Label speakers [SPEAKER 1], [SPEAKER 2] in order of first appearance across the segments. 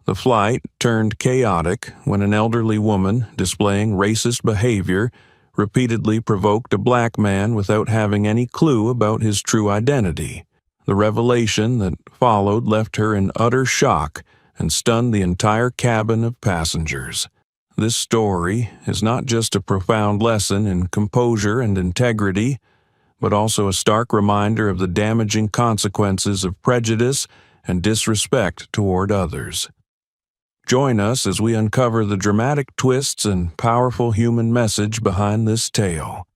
[SPEAKER 1] The flight turned chaotic when an elderly woman displaying racist behavior repeatedly provoked a black man without having any clue about his true identity. The revelation that followed left her in utter shock and stunned the entire cabin of passengers. This story is not just a profound lesson in composure and integrity, but also a stark reminder of the damaging consequences of prejudice and disrespect toward others. Join us as we uncover the dramatic twists and powerful human message behind this tale.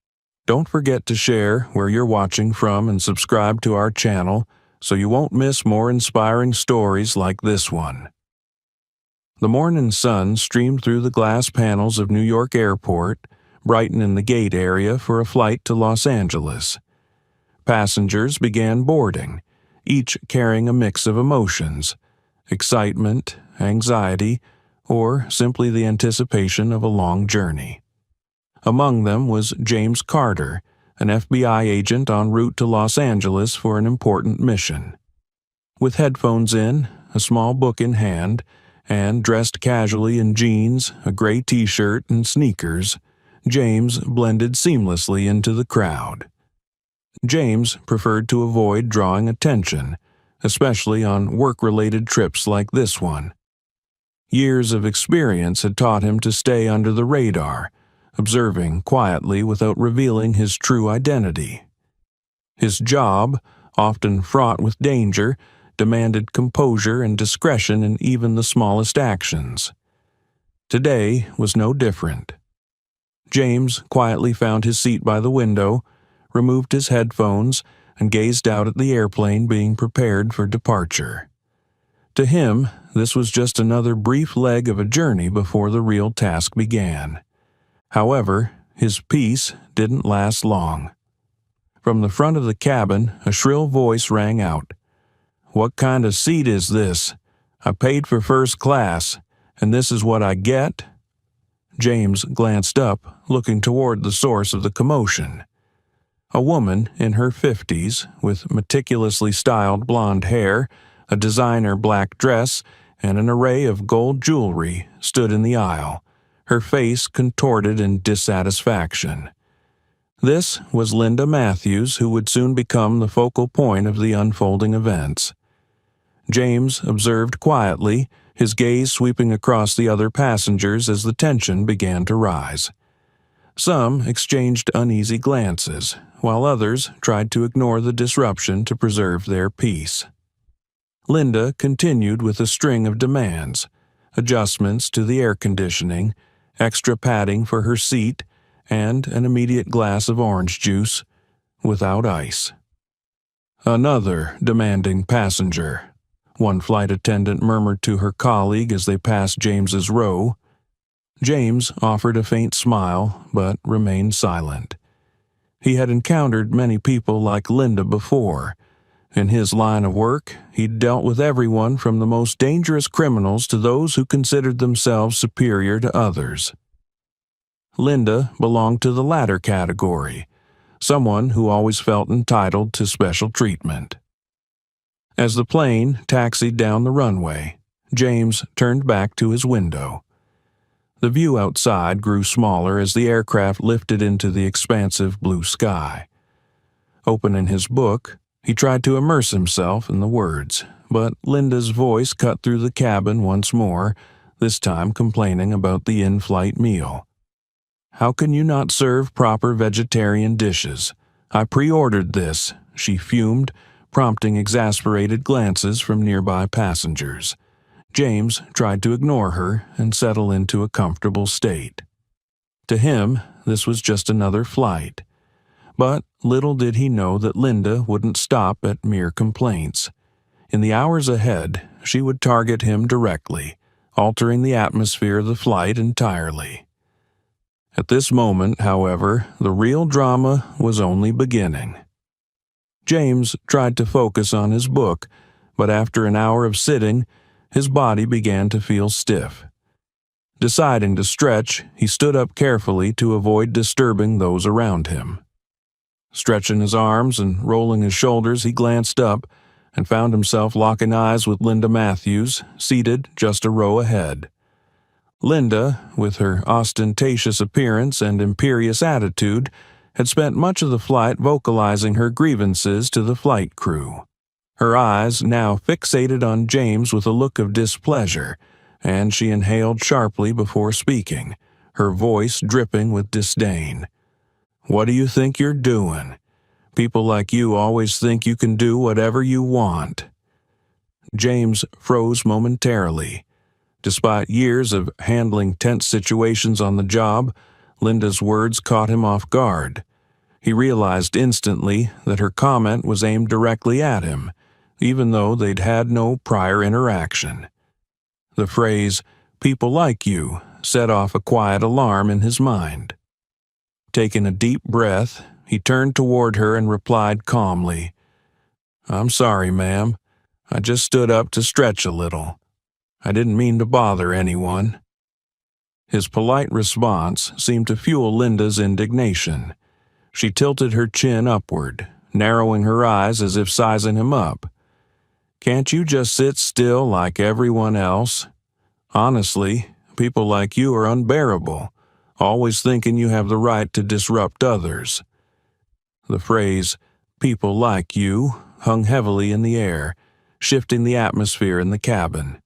[SPEAKER 1] Don't forget to share where you're watching from and subscribe to our channel so you won't miss more inspiring stories like this one. The morning sun streamed through the glass panels of New York Airport, brightening the gate area for a flight to Los Angeles. Passengers began boarding, each carrying a mix of emotions: excitement, anxiety, or simply the anticipation of a long journey. Among them was James Carter, an FBI agent en route to Los Angeles for an important mission. With headphones in, a small book in hand, and dressed casually in jeans, a gray t-shirt, and sneakers, James blended seamlessly into the crowd. James preferred to avoid drawing attention, especially on work-related trips like this one. Years of experience had taught him to stay under the radar, observing quietly without revealing his true identity. His job, often fraught with danger, demanded composure and discretion in even the smallest actions. Today was no different. James quietly found his seat by the window, removed his headphones, and gazed out at the airplane being prepared for departure. To him, this was just another brief leg of a journey before the real task began. However, his peace didn't last long. From the front of the cabin, a shrill voice rang out. "What kind of seat is this? I paid for first class, and this is what I get?" James glanced up, looking toward the source of the commotion. A woman in her 50s, with meticulously styled blonde hair, a designer black dress, and an array of gold jewelry, stood in the aisle, her face contorted in dissatisfaction. This was Linda Matthews, who would soon become the focal point of the unfolding events. James observed quietly, his gaze sweeping across the other passengers as the tension began to rise. Some exchanged uneasy glances, while others tried to ignore the disruption to preserve their peace. Linda continued with a string of demands: adjustments to the air conditioning, extra padding for her seat, and an immediate glass of orange juice, without ice. "Another demanding passenger," one flight attendant murmured to her colleague as they passed James's row. James offered a faint smile, but remained silent. He had encountered many people like Linda before. In his line of work, he'd dealt with everyone from the most dangerous criminals to those who considered themselves superior to others. Linda belonged to the latter category, someone who always felt entitled to special treatment. As the plane taxied down the runway, James turned back to his window. The view outside grew smaller as the aircraft lifted into the expansive blue sky. Opening his book, he tried to immerse himself in the words, but Linda's voice cut through the cabin once more, this time complaining about the in-flight meal. "How can you not serve proper vegetarian dishes? I pre-ordered this," she fumed, prompting exasperated glances from nearby passengers. James tried to ignore her and settle into a comfortable state. To him, this was just another flight. But little did he know that Linda wouldn't stop at mere complaints. In the hours ahead, she would target him directly, altering the atmosphere of the flight entirely. At this moment, however, the real drama was only beginning. James tried to focus on his book, but after an hour of sitting, his body began to feel stiff. Deciding to stretch, he stood up carefully to avoid disturbing those around him. Stretching his arms and rolling his shoulders, he glanced up and found himself locking eyes with Linda Matthews, seated just a row ahead. Linda, with her ostentatious appearance and imperious attitude, had spent much of the flight vocalizing her grievances to the flight crew. Her eyes now fixated on James with a look of displeasure, and she inhaled sharply before speaking, her voice dripping with disdain. "What do you think you're doing? People like you always think you can do whatever you want." James froze momentarily. Despite years of handling tense situations on the job, Linda's words caught him off guard. He realized instantly that her comment was aimed directly at him, even though they'd had no prior interaction. The phrase, "people like you," set off a quiet alarm in his mind. Taking a deep breath, he turned toward her and replied calmly, "I'm sorry, ma'am. I just stood up to stretch a little. I didn't mean to bother anyone." His polite response seemed to fuel Linda's indignation. She tilted her chin upward, narrowing her eyes as if sizing him up. "Can't you just sit still like everyone else? Honestly, people like you are unbearable, always thinking you have the right to disrupt others." The phrase, "people like you," hung heavily in the air, shifting the atmosphere in the cabin.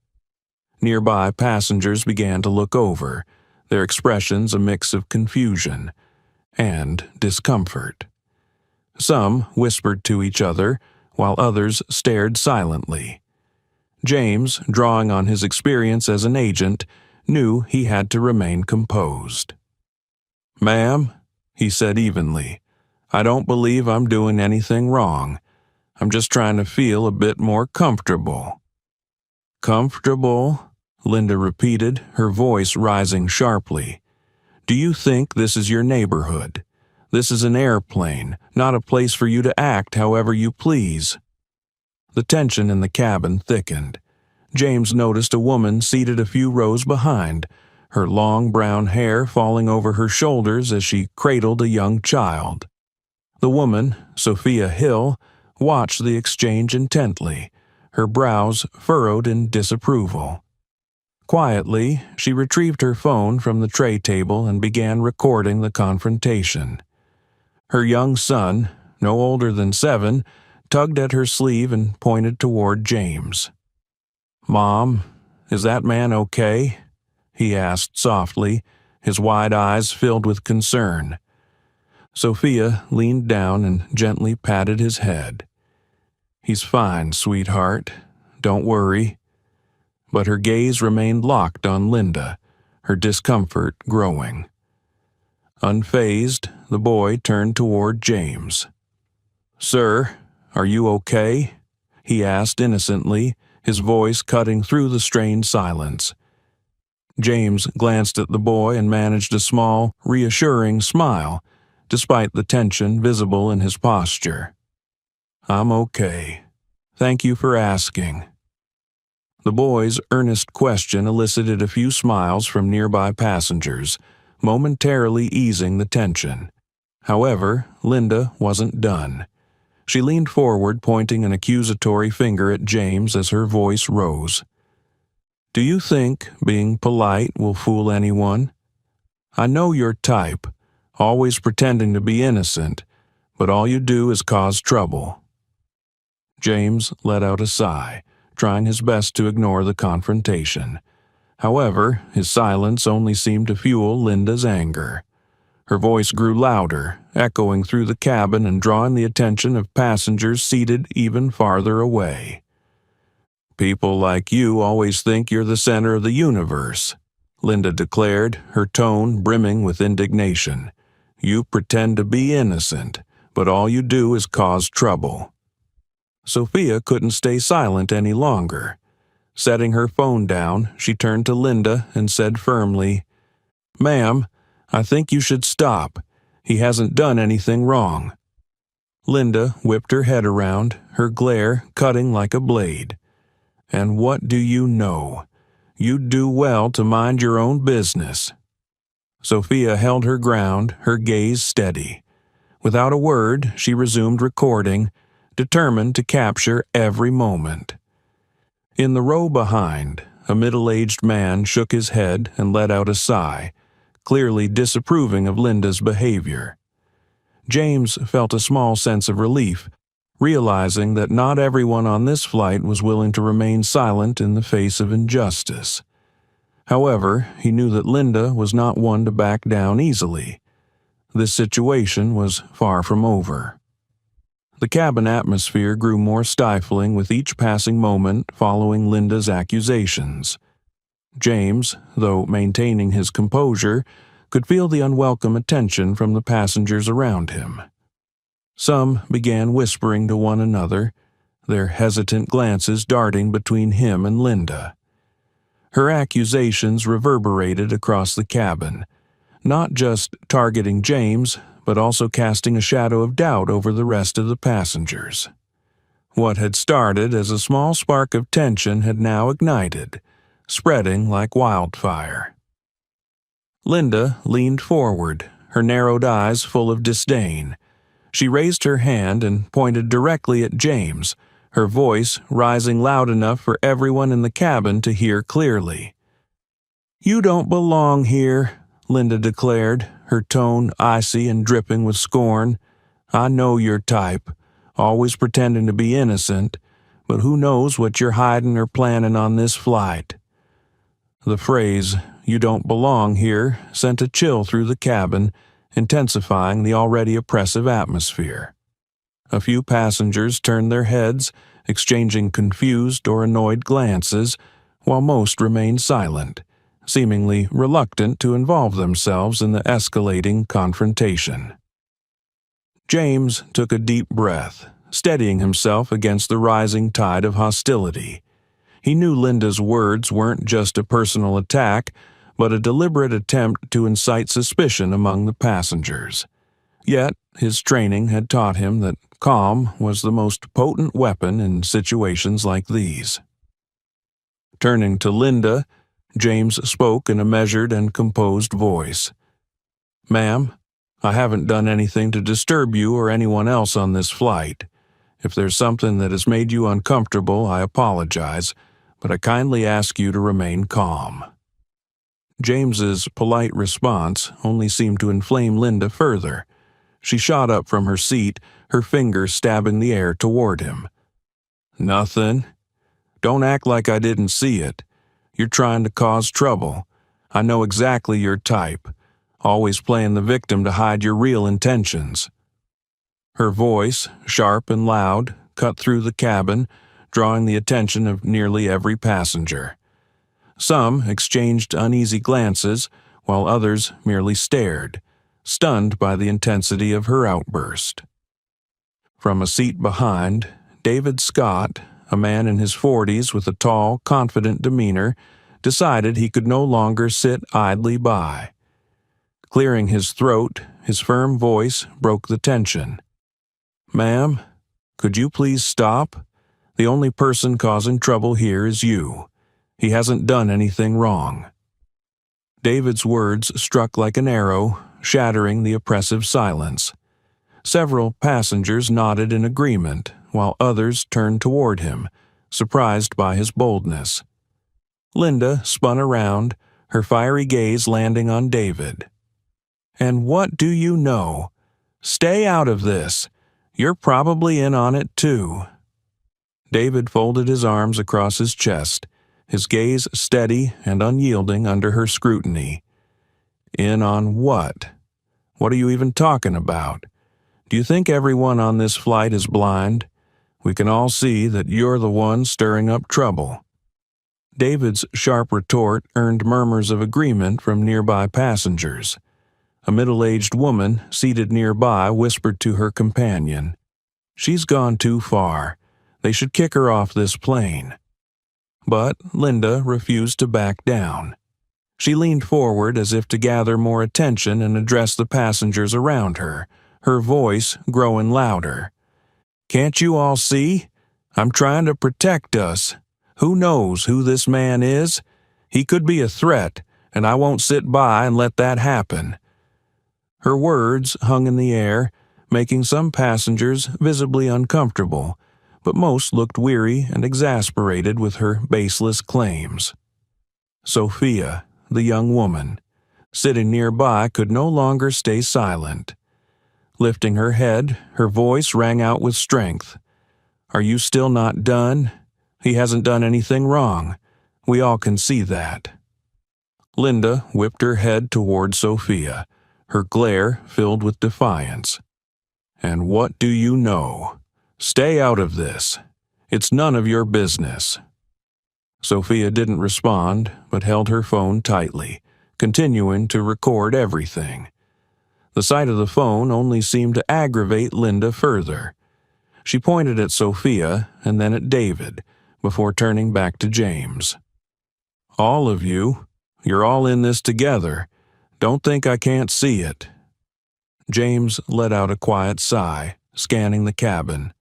[SPEAKER 1] Nearby passengers began to look over, their expressions a mix of confusion and discomfort. Some whispered to each other, while others stared silently. James, drawing on his experience as an agent, knew he had to remain composed. "Ma'am," he said evenly, "I don't believe I'm doing anything wrong. I'm just trying to feel a bit more comfortable." "Comfortable?" Linda repeated, her voice rising sharply. "Do you think this is your neighborhood? This is an airplane, not a place for you to act however you please." The tension in the cabin thickened. James noticed a woman seated a few rows behind, her long brown hair falling over her shoulders as she cradled a young child. The woman, Sophia Hill, watched the exchange intently, her brows furrowed in disapproval. Quietly, she retrieved her phone from the tray table and began recording the confrontation. Her young son, no older than 7, tugged at her sleeve and pointed toward James. "Mom, is that man okay?" he asked softly, his wide eyes filled with concern. Sophia leaned down and gently patted his head. "He's fine, sweetheart. Don't worry." But her gaze remained locked on Linda, her discomfort growing. Unfazed, the boy turned toward James. "Sir, are you okay?" he asked innocently, his voice cutting through the strained silence. James glanced at the boy and managed a small, reassuring smile, despite the tension visible in his posture. "I'm okay. Thank you for asking." The boy's earnest question elicited a few smiles from nearby passengers, momentarily easing the tension. However, Linda wasn't done. She leaned forward, pointing an accusatory finger at James as her voice rose. "Do you think being polite will fool anyone? I know your type, always pretending to be innocent, but all you do is cause trouble." James let out a sigh, trying his best to ignore the confrontation. However, his silence only seemed to fuel Linda's anger. Her voice grew louder, echoing through the cabin and drawing the attention of passengers seated even farther away. "People like you always think you're the center of the universe," Linda declared, her tone brimming with indignation. "You pretend to be innocent, but all you do is cause trouble." Sophia couldn't stay silent any longer. Setting her phone down, she turned to Linda and said firmly, "Ma'am, I think you should stop. He hasn't done anything wrong." Linda whipped her head around, her glare cutting like a blade. "And what do you know? You'd do well to mind your own business." Sophia held her ground, her gaze steady. Without a word, she resumed recording, determined to capture every moment. In the row behind, a middle-aged man shook his head and let out a sigh, clearly disapproving of Linda's behavior. James felt a small sense of relief, realizing that not everyone on this flight was willing to remain silent in the face of injustice. However, he knew that Linda was not one to back down easily. This situation was far from over. The cabin atmosphere grew more stifling with each passing moment following Linda's accusations. James, though maintaining his composure, could feel the unwelcome attention from the passengers around him. Some began whispering to one another, their hesitant glances darting between him and Linda. Her accusations reverberated across the cabin, not just targeting James, but also casting a shadow of doubt over the rest of the passengers. What had started as a small spark of tension had now ignited, spreading like wildfire. Linda leaned forward, her narrowed eyes full of disdain. She raised her hand and pointed directly at James, her voice rising loud enough for everyone in the cabin to hear clearly. "You don't belong here," Linda declared, her tone icy and dripping with scorn. "I know your type, always pretending to be innocent, but who knows what you're hiding or planning on this flight." The phrase, "you don't belong here," sent a chill through the cabin, intensifying the already oppressive atmosphere. A few passengers turned their heads, exchanging confused or annoyed glances, while most remained silent, seemingly reluctant to involve themselves in the escalating confrontation. James took a deep breath, steadying himself against the rising tide of hostility. He knew Linda's words weren't just a personal attack, but a deliberate attempt to incite suspicion among the passengers. Yet, his training had taught him that calm was the most potent weapon in situations like these. Turning to Linda, James spoke in a measured and composed voice. "Ma'am, I haven't done anything to disturb you or anyone else on this flight. If there's something that has made you uncomfortable, I apologize, but I kindly ask you to remain calm." James's polite response only seemed to inflame Linda further. She shot up from her seat, her fingers stabbing the air toward him. "Nothing. Don't act like I didn't see it. You're trying to cause trouble. I know exactly your type, always playing the victim to hide your real intentions." Her voice, sharp and loud, cut through the cabin, drawing the attention of nearly every passenger. Some exchanged uneasy glances, while others merely stared, stunned by the intensity of her outburst. From a seat behind, David Scott, a man in his 40s with a tall, confident demeanor, decided he could no longer sit idly by. Clearing his throat, his firm voice broke the tension. "Ma'am, could you please stop? The only person causing trouble here is you. He hasn't done anything wrong." David's words struck like an arrow, shattering the oppressive silence. Several passengers nodded in agreement, while others turned toward him, surprised by his boldness. Linda spun around, her fiery gaze landing on David. "And what do you know? Stay out of this. You're probably in on it too." David folded his arms across his chest, his gaze steady and unyielding under her scrutiny. "In on what? What are you even talking about? Do you think everyone on this flight is blind? We can all see that you're the one stirring up trouble." David's sharp retort earned murmurs of agreement from nearby passengers. A middle-aged woman seated nearby whispered to her companion, "She's gone too far. They should kick her off this plane." But Linda refused to back down. She leaned forward as if to gather more attention and address the passengers around her, her voice growing louder. "Can't you all see? I'm trying to protect us. Who knows who this man is? He could be a threat, and I won't sit by and let that happen." Her words hung in the air, making some passengers visibly uncomfortable, but most looked weary and exasperated with her baseless claims. Sophia, the young woman, sitting nearby, could no longer stay silent. Lifting her head, her voice rang out with strength. "Are you still not done? He hasn't done anything wrong. We all can see that." Linda whipped her head toward Sophia, her glare filled with defiance. "And what do you know? Stay out of this. It's none of your business." Sophia didn't respond, but held her phone tightly, continuing to record everything. The sight of the phone only seemed to aggravate Linda further. She pointed at Sophia and then at David, before turning back to James. "All of you, you're all in this together. Don't think I can't see it." James let out a quiet sigh, scanning the cabin.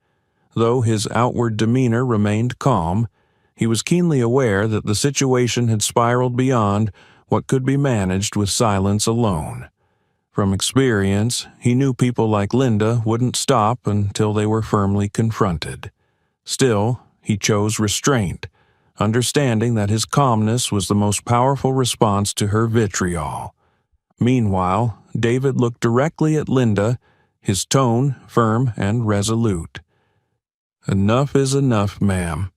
[SPEAKER 1] Though his outward demeanor remained calm, he was keenly aware that the situation had spiraled beyond what could be managed with silence alone. From experience, he knew people like Linda wouldn't stop until they were firmly confronted. Still, he chose restraint, understanding that his calmness was the most powerful response to her vitriol. Meanwhile, David looked directly at Linda, his tone firm and resolute. "Enough is enough, ma'am.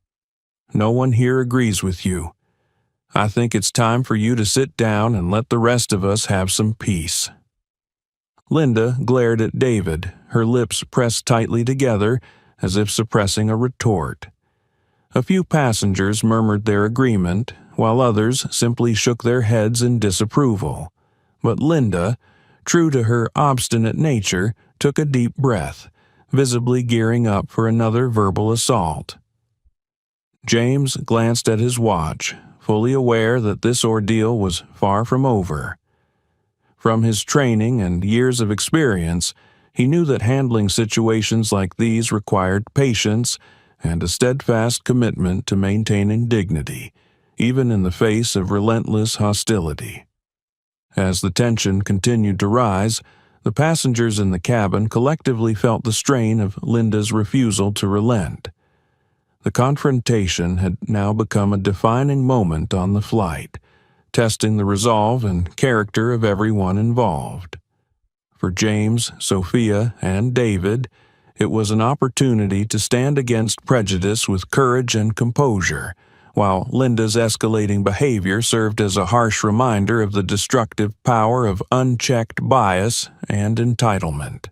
[SPEAKER 1] No one here agrees with you. I think it's time for you to sit down and let the rest of us have some peace." Linda glared at David, her lips pressed tightly together as if suppressing a retort. A few passengers murmured their agreement, while others simply shook their heads in disapproval. But Linda, true to her obstinate nature, took a deep breath, visibly gearing up for another verbal assault. James glanced at his watch, fully aware that this ordeal was far from over. From his training and years of experience, he knew that handling situations like these required patience and a steadfast commitment to maintaining dignity, even in the face of relentless hostility. As the tension continued to rise, the passengers in the cabin collectively felt the strain of Linda's refusal to relent. The confrontation had now become a defining moment on the flight, testing the resolve and character of everyone involved. For James, Sophia, and David, it was an opportunity to stand against prejudice with courage and composure, while Linda's escalating behavior served as a harsh reminder of the destructive power of unchecked bias and entitlement.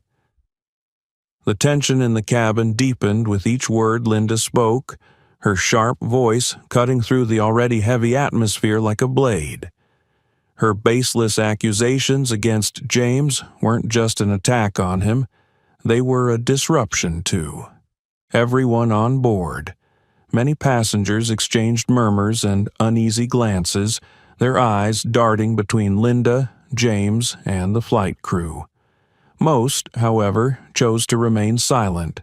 [SPEAKER 1] The tension in the cabin deepened with each word Linda spoke, her sharp voice cutting through the already heavy atmosphere like a blade. Her baseless accusations against James weren't just an attack on him, they were a disruption too. Everyone on board. Many passengers exchanged murmurs and uneasy glances, their eyes darting between Linda, James, and the flight crew. Most, however, chose to remain silent,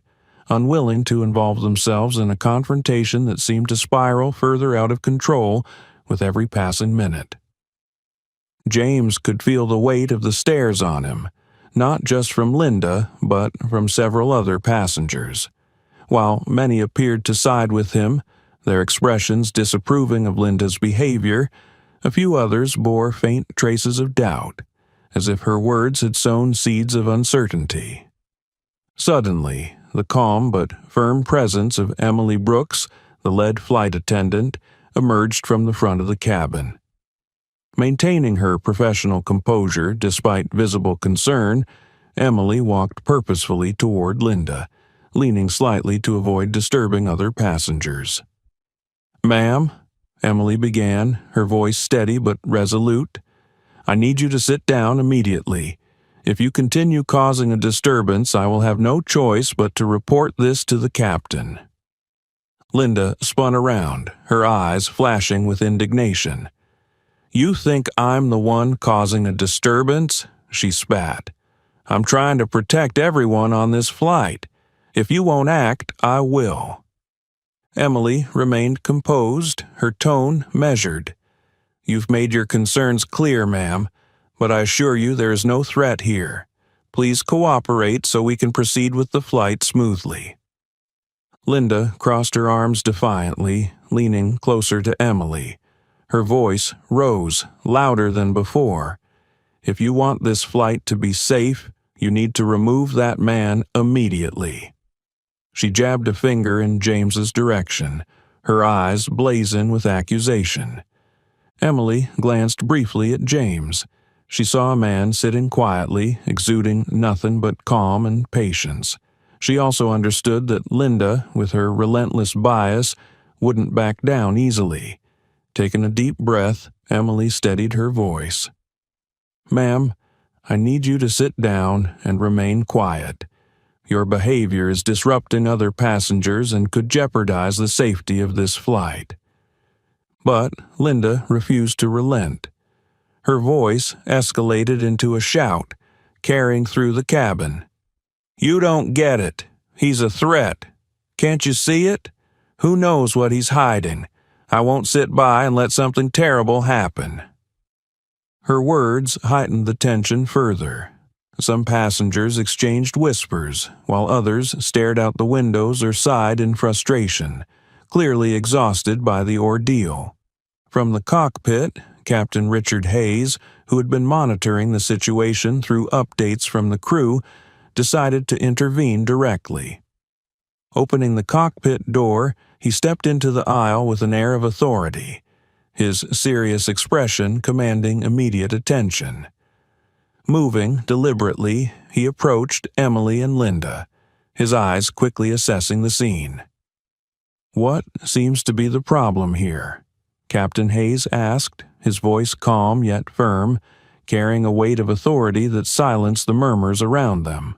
[SPEAKER 1] unwilling to involve themselves in a confrontation that seemed to spiral further out of control with every passing minute. James could feel the weight of the stares on him, not just from Linda, but from several other passengers. While many appeared to side with him, their expressions disapproving of Linda's behavior, a few others bore faint traces of doubt, as if her words had sown seeds of uncertainty. Suddenly, the calm but firm presence of Emily Brooks, the lead flight attendant, emerged from the front of the cabin. Maintaining her professional composure despite visible concern, Emily walked purposefully toward Linda, leaning slightly to avoid disturbing other passengers. "Ma'am," Emily began, her voice steady but resolute, "I need you to sit down immediately. If you continue causing a disturbance, I will have no choice but to report this to the captain." Linda spun around, her eyes flashing with indignation. "You think I'm the one causing a disturbance?" she spat. "I'm trying to protect everyone on this flight. If you won't act, I will." Emily remained composed, her tone measured. "You've made your concerns clear, ma'am, but I assure you there is no threat here. Please cooperate so we can proceed with the flight smoothly." Linda crossed her arms defiantly, leaning closer to Emily. Her voice rose, louder than before. "If you want this flight to be safe, you need to remove that man immediately." She jabbed a finger in James's direction, her eyes blazing with accusation. Emily glanced briefly at James. She saw a man sitting quietly, exuding nothing but calm and patience. She also understood that Linda, with her relentless bias, wouldn't back down easily. Taking a deep breath, Emily steadied her voice. "Ma'am, I need you to sit down and remain quiet. Your behavior is disrupting other passengers and could jeopardize the safety of this flight." But Linda refused to relent. Her voice escalated into a shout, carrying through the cabin. "You don't get it. He's a threat. Can't you see it? Who knows what he's hiding? I won't sit by and let something terrible happen." Her words heightened the tension further. Some passengers exchanged whispers, while others stared out the windows or sighed in frustration, clearly exhausted by the ordeal. From the cockpit, Captain Richard Hayes, who had been monitoring the situation through updates from the crew, decided to intervene directly. Opening the cockpit door, he stepped into the aisle with an air of authority, his serious expression commanding immediate attention. Moving deliberately, he approached Emily and Linda, his eyes quickly assessing the scene. "What seems to be the problem here?" Captain Hayes asked, his voice calm yet firm, carrying a weight of authority that silenced the murmurs around them.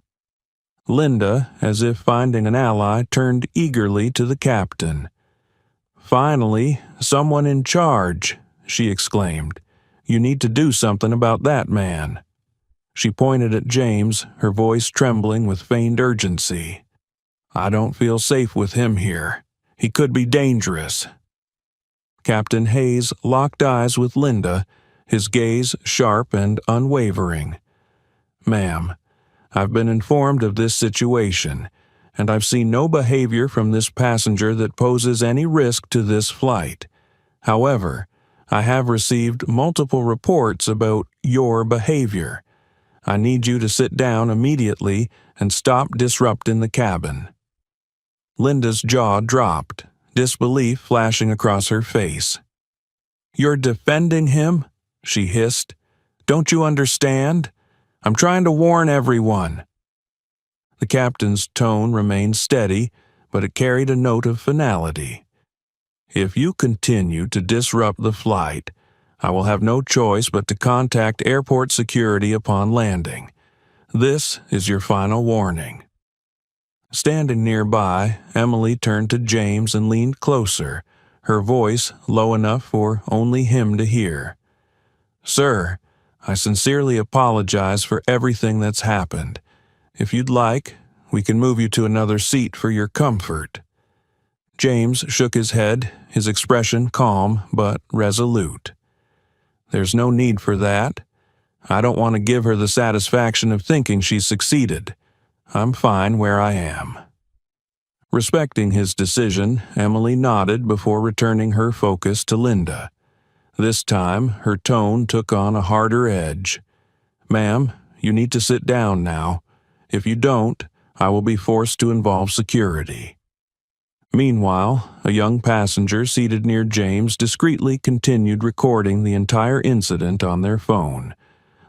[SPEAKER 1] Linda, as if finding an ally, turned eagerly to the captain. "Finally, someone in charge," she exclaimed. "You need to do something about that man." She pointed at James, her voice trembling with feigned urgency. "I don't feel safe with him here. He could be dangerous." Captain Hayes locked eyes with Linda, his gaze sharp and unwavering. "Ma'am, I've been informed of this situation, and I've seen no behavior from this passenger that poses any risk to this flight. However, I have received multiple reports about your behavior. I need you to sit down immediately and stop disrupting the cabin." Linda's jaw dropped, disbelief flashing across her face. "You're defending him?" she hissed. "Don't you understand? I'm trying to warn everyone." The captain's tone remained steady, but it carried a note of finality. "If you continue to disrupt the flight, I will have no choice but to contact airport security upon landing. This is your final warning." Standing nearby, Emily turned to James and leaned closer, her voice low enough for only him to hear. "Sir, I sincerely apologize for everything that's happened. If you'd like, we can move you to another seat for your comfort." James shook his head, his expression calm but resolute. "There's no need for that. I don't want to give her the satisfaction of thinking she's succeeded. I'm fine where I am." Respecting his decision, Emily nodded before returning her focus to Linda. This time, her tone took on a harder edge. "Ma'am, you need to sit down now. If you don't, I will be forced to involve security." Meanwhile, a young passenger seated near James discreetly continued recording the entire incident on their phone.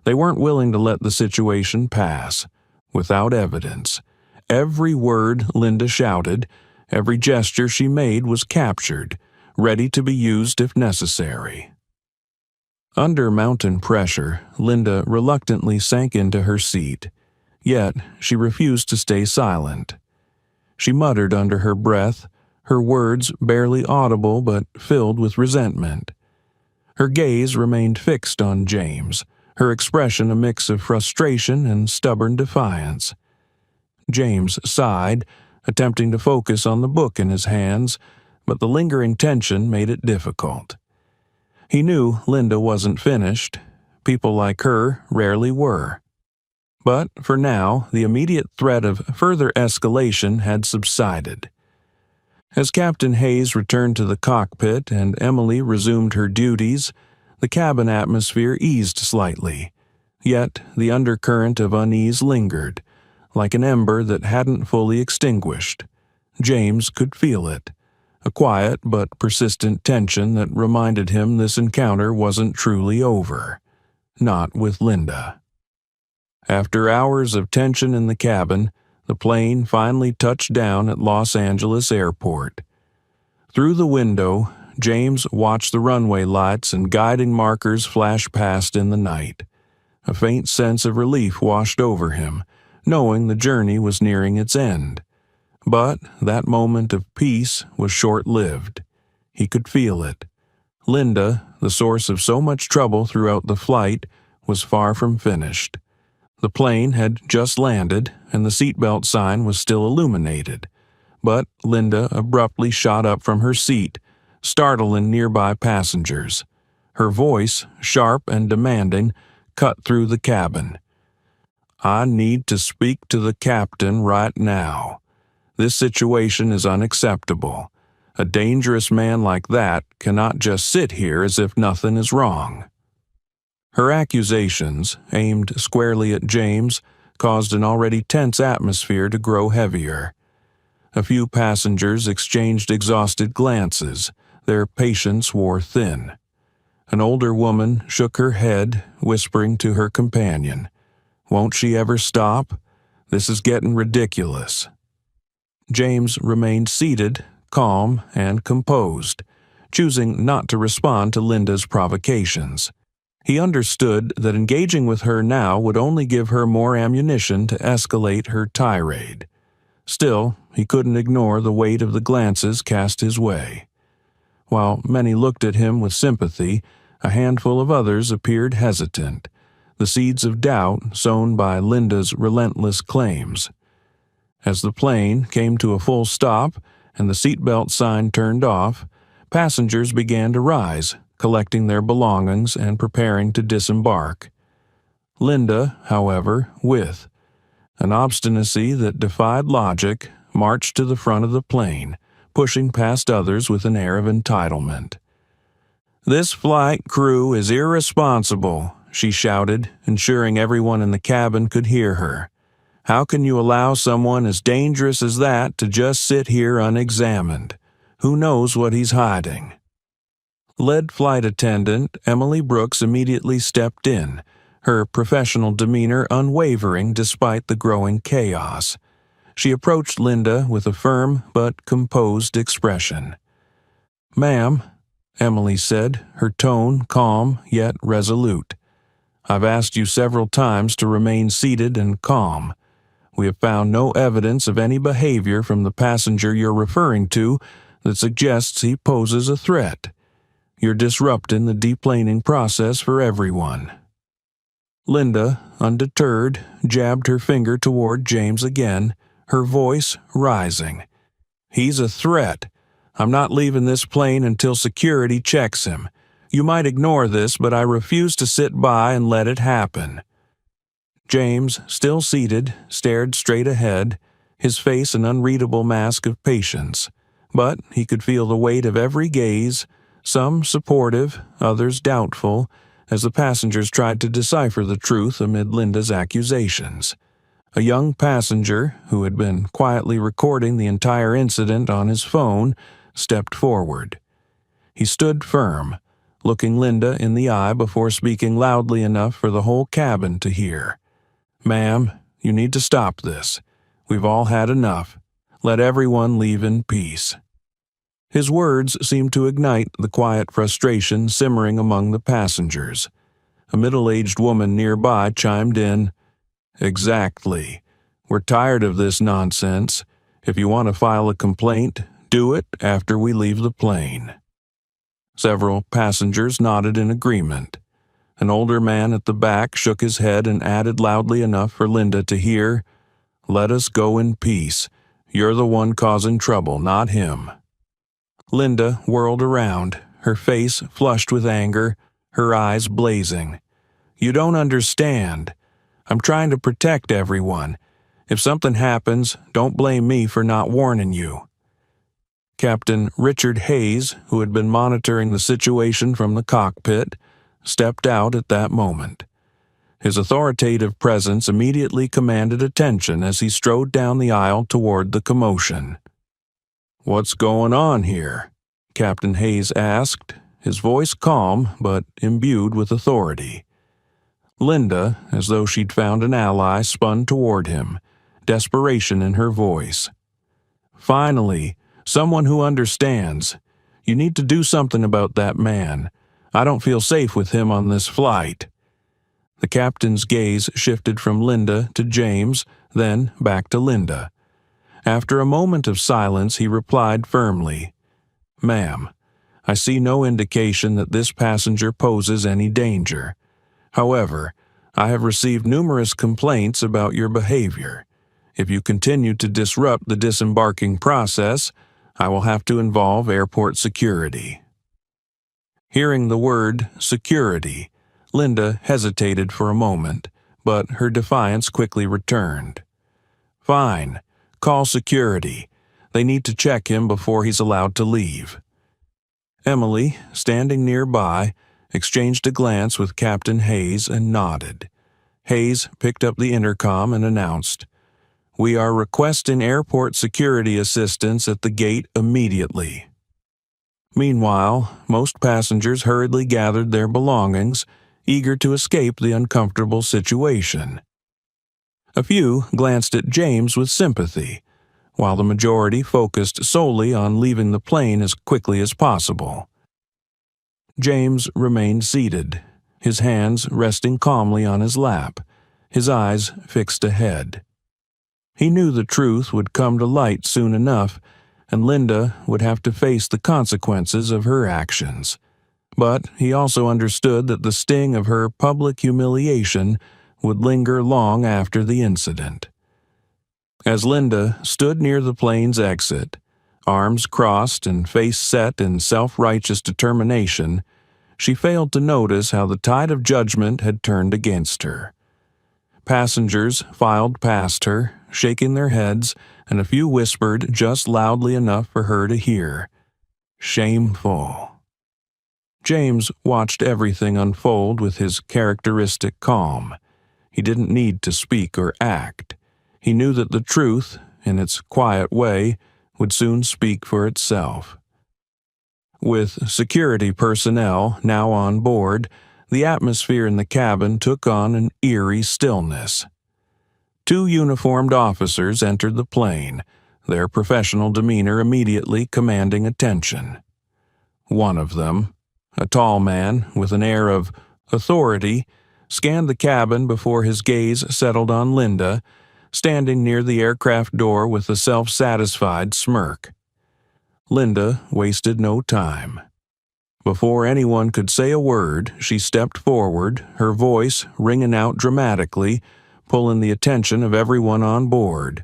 [SPEAKER 1] They weren't willing to let the situation pass without evidence. Every word Linda shouted, every gesture she made was captured, ready to be used if necessary. Under mountain pressure, Linda reluctantly sank into her seat. Yet she refused to stay silent. She muttered under her breath, her words barely audible but filled with resentment. Her gaze remained fixed on James, her expression a mix of frustration and stubborn defiance. James sighed, attempting to focus on the book in his hands, but the lingering tension made it difficult. He knew Linda wasn't finished. People like her rarely were. But for now, the immediate threat of further escalation had subsided. As Captain Hayes returned to the cockpit and Emily resumed her duties, the cabin atmosphere eased slightly. Yet the undercurrent of unease lingered, like an ember that hadn't fully extinguished. James could feel it, a quiet but persistent tension that reminded him this encounter wasn't truly over. Not with Linda. After hours of tension in the cabin, the plane finally touched down at Los Angeles Airport. Through the window, James watched the runway lights and guiding markers flash past in the night. A faint sense of relief washed over him, knowing the journey was nearing its end. But that moment of peace was short-lived. He could feel it. Linda, the source of so much trouble throughout the flight, was far from finished. The plane had just landed, and the seatbelt sign was still illuminated. But Linda abruptly shot up from her seat, startling nearby passengers. Her voice, sharp and demanding, cut through the cabin. "I need to speak to the captain right now. This situation is unacceptable. A dangerous man like that cannot just sit here as if nothing is wrong." Her accusations, aimed squarely at James, caused an already tense atmosphere to grow heavier. A few passengers exchanged exhausted glances. Their patience wore thin. An older woman shook her head, whispering to her companion, "Won't she ever stop? This is getting ridiculous." James remained seated, calm and composed, choosing not to respond to Linda's provocations. He understood that engaging with her now would only give her more ammunition to escalate her tirade. Still, he couldn't ignore the weight of the glances cast his way. While many looked at him with sympathy, a handful of others appeared hesitant, the seeds of doubt sown by Linda's relentless claims. As the plane came to a full stop and the seatbelt sign turned off, passengers began to rise, collecting their belongings and preparing to disembark. Linda, however, with an obstinacy that defied logic, marched to the front of the plane, pushing past others with an air of entitlement. "This flight crew is irresponsible," she shouted, ensuring everyone in the cabin could hear her. "How can you allow someone as dangerous as that to just sit here unexamined? Who knows what he's hiding?" Lead flight attendant Emily Brooks immediately stepped in, her professional demeanor unwavering despite the growing chaos. She approached Linda with a firm but composed expression. "Ma'am," Emily said, her tone calm yet resolute. "I've asked you several times to remain seated and calm. We have found no evidence of any behavior from the passenger you're referring to that suggests he poses a threat. You're disrupting the deplaning process for everyone." Linda, undeterred, jabbed her finger toward James again, her voice rising. "He's a threat. I'm not leaving this plane until security checks him. You might ignore this, but I refuse to sit by and let it happen." James, still seated, stared straight ahead, his face an unreadable mask of patience. But he could feel the weight of every gaze, some supportive, others doubtful, as the passengers tried to decipher the truth amid Linda's accusations. A young passenger, who had been quietly recording the entire incident on his phone, stepped forward. He stood firm, looking Linda in the eye before speaking loudly enough for the whole cabin to hear. "Ma'am, you need to stop this. We've all had enough. Let everyone leave in peace." His words seemed to ignite the quiet frustration simmering among the passengers. A middle-aged woman nearby chimed in, "Exactly. We're tired of this nonsense. If you want to file a complaint, do it after we leave the plane." Several passengers nodded in agreement. An older man at the back shook his head and added loudly enough for Linda to hear, "Let us go in peace. You're the one causing trouble, not him." Linda whirled around, her face flushed with anger, her eyes blazing. "You don't understand. I'm trying to protect everyone. If something happens, don't blame me for not warning you." Captain Richard Hayes, who had been monitoring the situation from the cockpit, stepped out at that moment. His authoritative presence immediately commanded attention as he strode down the aisle toward the commotion. "What's going on here?" Captain Hayes asked, his voice calm but imbued with authority. Linda, as though she'd found an ally, spun toward him, desperation in her voice. "Finally, someone who understands. You need to do something about that man. I don't feel safe with him on this flight." The captain's gaze shifted from Linda to James, then back to Linda. After a moment of silence, he replied firmly, "Ma'am, I see no indication that this passenger poses any danger. However, I have received numerous complaints about your behavior. If you continue to disrupt the disembarking process, I will have to involve airport security." Hearing the word security, Linda hesitated for a moment, but her defiance quickly returned. "Fine, call security. They need to check him before he's allowed to leave." Emily, standing nearby, exchanged a glance with Captain Hayes and nodded. Hayes picked up the intercom and announced, "We are requesting airport security assistance at the gate immediately." Meanwhile, most passengers hurriedly gathered their belongings, eager to escape the uncomfortable situation. A few glanced at James with sympathy, while the majority focused solely on leaving the plane as quickly as possible. James remained seated, his hands resting calmly on his lap, his eyes fixed ahead. He knew the truth would come to light soon enough, and Linda would have to face the consequences of her actions. But he also understood that the sting of her public humiliation would linger long after the incident. As Linda stood near the plane's exit, arms crossed and face set in self-righteous determination, she failed to notice how the tide of judgment had turned against her. Passengers filed past her, shaking their heads, and a few whispered just loudly enough for her to hear, "Shameful." James watched everything unfold with his characteristic calm. He didn't need to speak or act. He knew that the truth, in its quiet way, would soon speak for itself. With security personnel now on board, the atmosphere in the cabin took on an eerie stillness. Two uniformed officers entered the plane, their professional demeanor immediately commanding attention. One of them, a tall man with an air of authority, scanned the cabin before his gaze settled on Linda, standing near the aircraft door with a self-satisfied smirk. Linda wasted no time. Before anyone could say a word, she stepped forward, her voice ringing out dramatically, pulling the attention of everyone on board.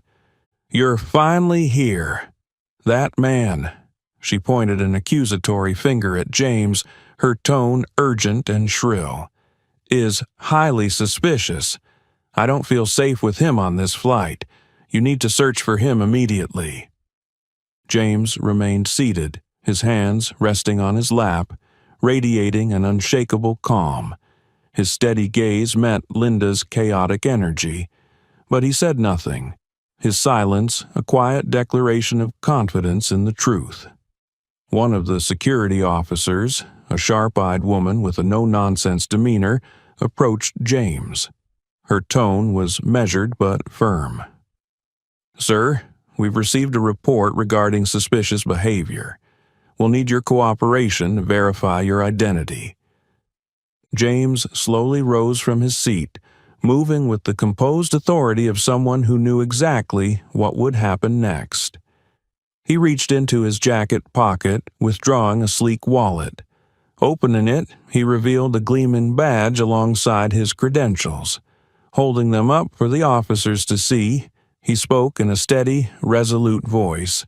[SPEAKER 1] "You're finally here. That man," she pointed an accusatory finger at James, her tone urgent and shrill, "is highly suspicious. I don't feel safe with him on this flight. You need to search for him immediately." James remained seated, his hands resting on his lap, radiating an unshakable calm. His steady gaze met Linda's chaotic energy, but he said nothing, his silence a quiet declaration of confidence in the truth. One of the security officers, a sharp-eyed woman with a no-nonsense demeanor, approached James. Her tone was measured but firm. "Sir, we've received a report regarding suspicious behavior. We'll need your cooperation to verify your identity." James slowly rose from his seat, moving with the composed authority of someone who knew exactly what would happen next. He reached into his jacket pocket, withdrawing a sleek wallet. Opening it, he revealed a gleaming badge alongside his credentials. Holding them up for the officers to see, he spoke in a steady, resolute voice.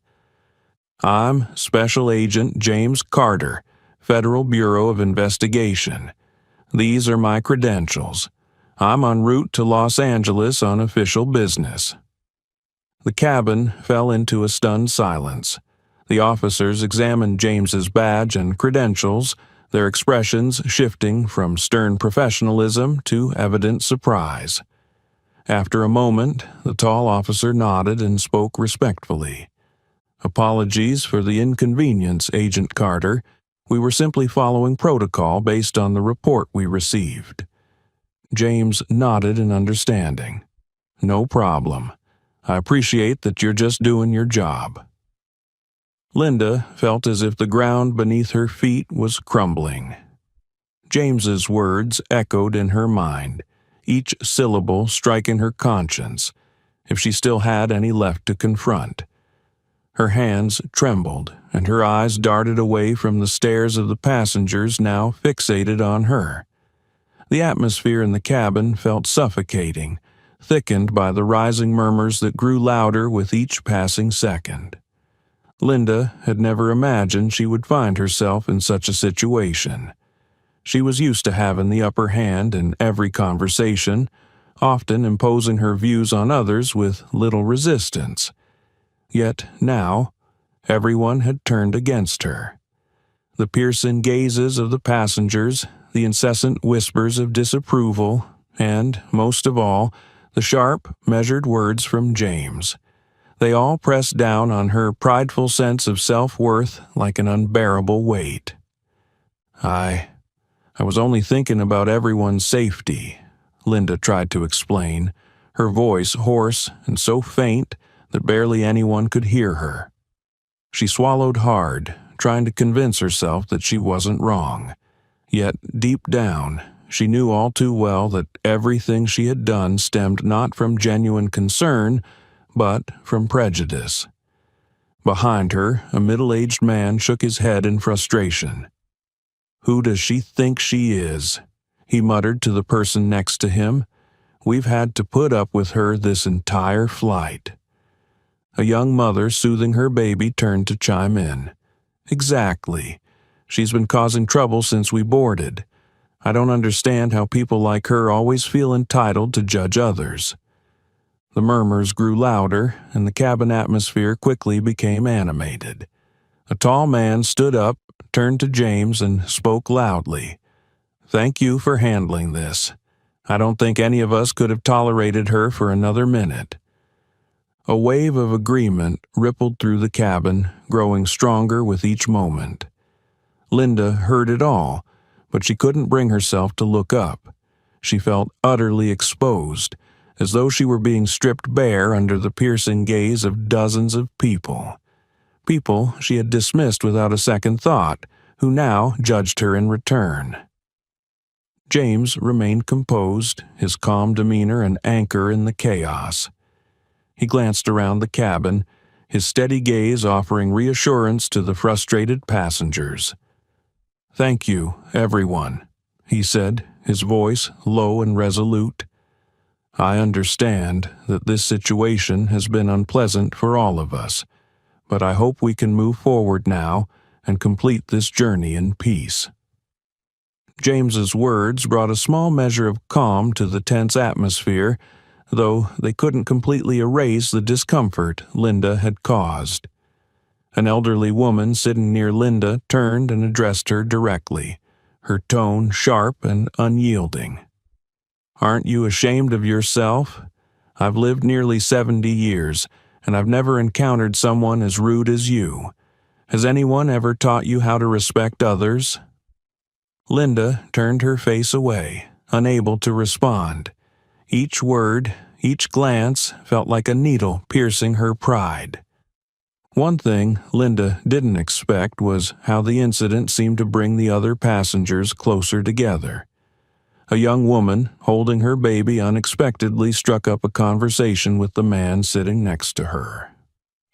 [SPEAKER 1] "I'm Special Agent James Carter, Federal Bureau of Investigation. These are my credentials. I'm en route to Los Angeles on official business." The cabin fell into a stunned silence. The officers examined James's badge and credentials, their expressions shifting from stern professionalism to evident surprise. After a moment, the tall officer nodded and spoke respectfully. "Apologies for the inconvenience, Agent Carter. We were simply following protocol based on the report we received." James nodded in understanding. "No problem. I appreciate that you're just doing your job." Linda felt as if the ground beneath her feet was crumbling. James's words echoed in her mind, each syllable striking her conscience, if she still had any left to confront. Her hands trembled, and her eyes darted away from the stares of the passengers now fixated on her. The atmosphere in the cabin felt suffocating, thickened by the rising murmurs that grew louder with each passing second. Linda had never imagined she would find herself in such a situation. She was used to having the upper hand in every conversation, often imposing her views on others with little resistance. Yet now, everyone had turned against her. The piercing gazes of the passengers, the incessant whispers of disapproval, and, most of all, the sharp, measured words from James. They all pressed down on her prideful sense of self-worth like an unbearable weight. I was only thinking about everyone's safety," Linda tried to explain, her voice hoarse and so faint that barely anyone could hear her. She swallowed hard, trying to convince herself that she wasn't wrong. Yet, deep down, she knew all too well that everything she had done stemmed not from genuine concern, but from prejudice. Behind her, a middle-aged man shook his head in frustration. "Who does she think she is?" he muttered to the person next to him. "We've had to put up with her this entire flight." A young mother soothing her baby turned to chime in. "Exactly. She's been causing trouble since we boarded. I don't understand how people like her always feel entitled to judge others." The murmurs grew louder, and the cabin atmosphere quickly became animated. A tall man stood up, turned to James, and spoke loudly. "Thank you for handling this. I don't think any of us could have tolerated her for another minute." A wave of agreement rippled through the cabin, growing stronger with each moment. Linda heard it all, but she couldn't bring herself to look up. She felt utterly exposed, as though she were being stripped bare under the piercing gaze of dozens of people. People she had dismissed without a second thought, who now judged her in return. James remained composed, his calm demeanor an anchor in the chaos. He glanced around the cabin, his steady gaze offering reassurance to the frustrated passengers. "Thank you, everyone," he said, his voice low and resolute. "I understand that this situation has been unpleasant for all of us, but I hope we can move forward now and complete this journey in peace." James's words brought a small measure of calm to the tense atmosphere, though they couldn't completely erase the discomfort Linda had caused. An elderly woman sitting near Linda turned and addressed her directly, her tone sharp and unyielding. "Aren't you ashamed of yourself? I've lived nearly 70 years, and I've never encountered someone as rude as you. Has anyone ever taught you how to respect others?" Linda turned her face away, unable to respond. Each word, each glance felt like a needle piercing her pride. One thing Linda didn't expect was how the incident seemed to bring the other passengers closer together. A young woman, holding her baby, unexpectedly struck up a conversation with the man sitting next to her.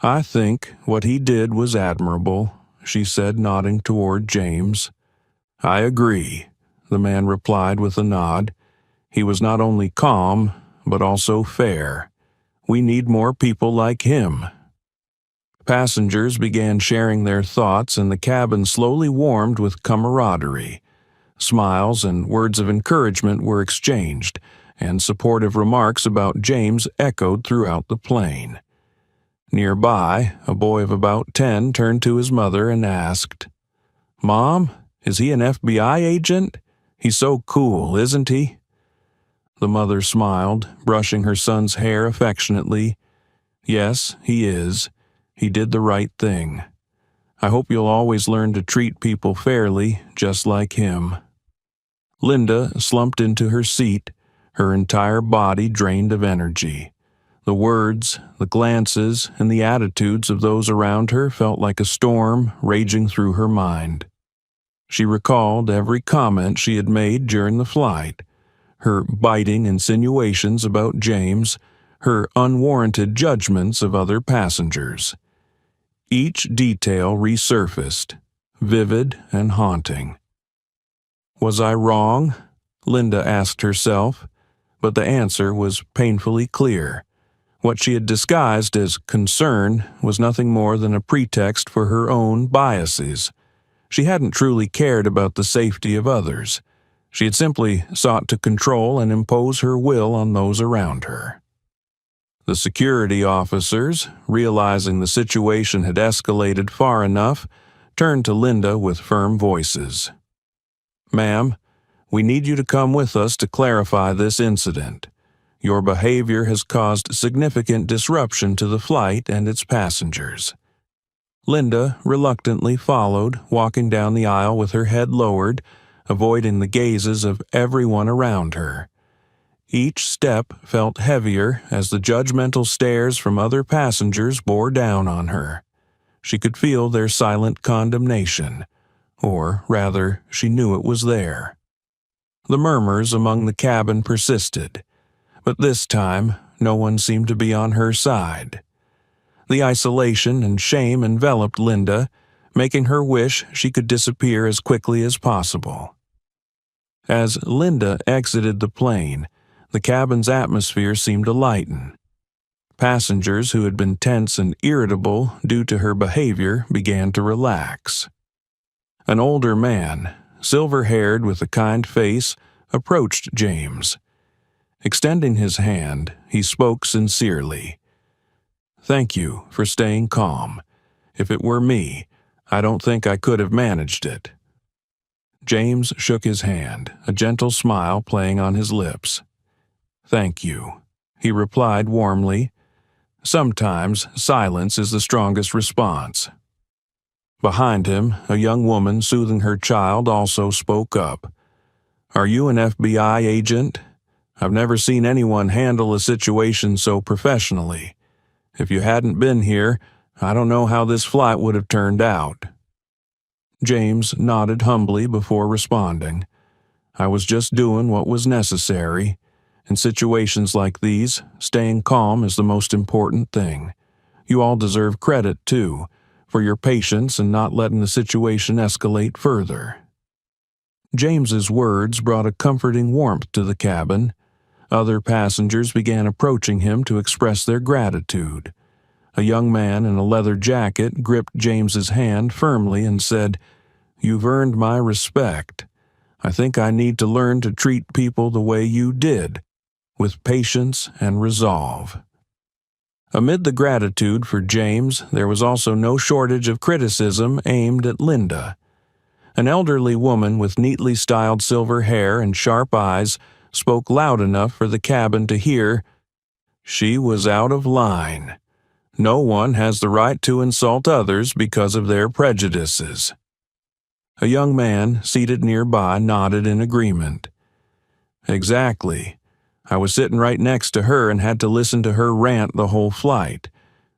[SPEAKER 1] "I think what he did was admirable," she said, nodding toward James. "I agree," the man replied with a nod. "He was not only calm, but also fair. We need more people like him." Passengers began sharing their thoughts, and the cabin slowly warmed with camaraderie. Smiles and words of encouragement were exchanged, and supportive remarks about James echoed throughout the plane. Nearby, a boy of about 10 turned to his mother and asked, "Mom, is he an FBI agent? He's so cool, isn't he?" The mother smiled, brushing her son's hair affectionately. "Yes, he is. He did the right thing. I hope you'll always learn to treat people fairly, just like him." Linda slumped into her seat, her entire body drained of energy. The words, the glances, and the attitudes of those around her felt like a storm raging through her mind. She recalled every comment she had made during the flight, her biting insinuations about James, her unwarranted judgments of other passengers. Each detail resurfaced, vivid and haunting. Was I wrong? Linda asked herself, but the answer was painfully clear. What she had disguised as concern was nothing more than a pretext for her own biases. She hadn't truly cared about the safety of others. She had simply sought to control and impose her will on those around her. The security officers, realizing the situation had escalated far enough, turned to Linda with firm voices. "Ma'am, we need you to come with us to clarify this incident. Your behavior has caused significant disruption to the flight and its passengers." Linda reluctantly followed, walking down the aisle with her head lowered, avoiding the gazes of everyone around her. Each step felt heavier as the judgmental stares from other passengers bore down on her. She could feel their silent condemnation, or rather, she knew it was there. The murmurs among the cabin persisted, but this time no one seemed to be on her side. The isolation and shame enveloped Linda, making her wish she could disappear as quickly as possible. As Linda exited the plane, the cabin's atmosphere seemed to lighten. Passengers who had been tense and irritable due to her behavior began to relax. An older man, silver-haired with a kind face, approached James. Extending his hand, he spoke sincerely. "Thank you for staying calm. If it were me, I don't think I could have managed it." James shook his hand, a gentle smile playing on his lips. "Thank you," he replied warmly. "Sometimes silence is the strongest response." Behind him, a young woman soothing her child also spoke up. "Are you an FBI agent? I've never seen anyone handle a situation so professionally. If you hadn't been here, I don't know how this flight would have turned out." James nodded humbly before responding. "I was just doing what was necessary. In situations like these, staying calm is the most important thing. You all deserve credit, too, for your patience and not letting the situation escalate further." James's words brought a comforting warmth to the cabin. Other passengers began approaching him to express their gratitude. A young man in a leather jacket gripped James's hand firmly and said, "You've earned my respect. I think I need to learn to treat people the way you did, with patience and resolve." Amid the gratitude for James, there was also no shortage of criticism aimed at Linda. An elderly woman with neatly styled silver hair and sharp eyes spoke loud enough for the cabin to hear. She was out of line. No one has the right to insult others because of their prejudices. A young man seated nearby nodded in agreement. "Exactly. I was sitting right next to her and had to listen to her rant the whole flight.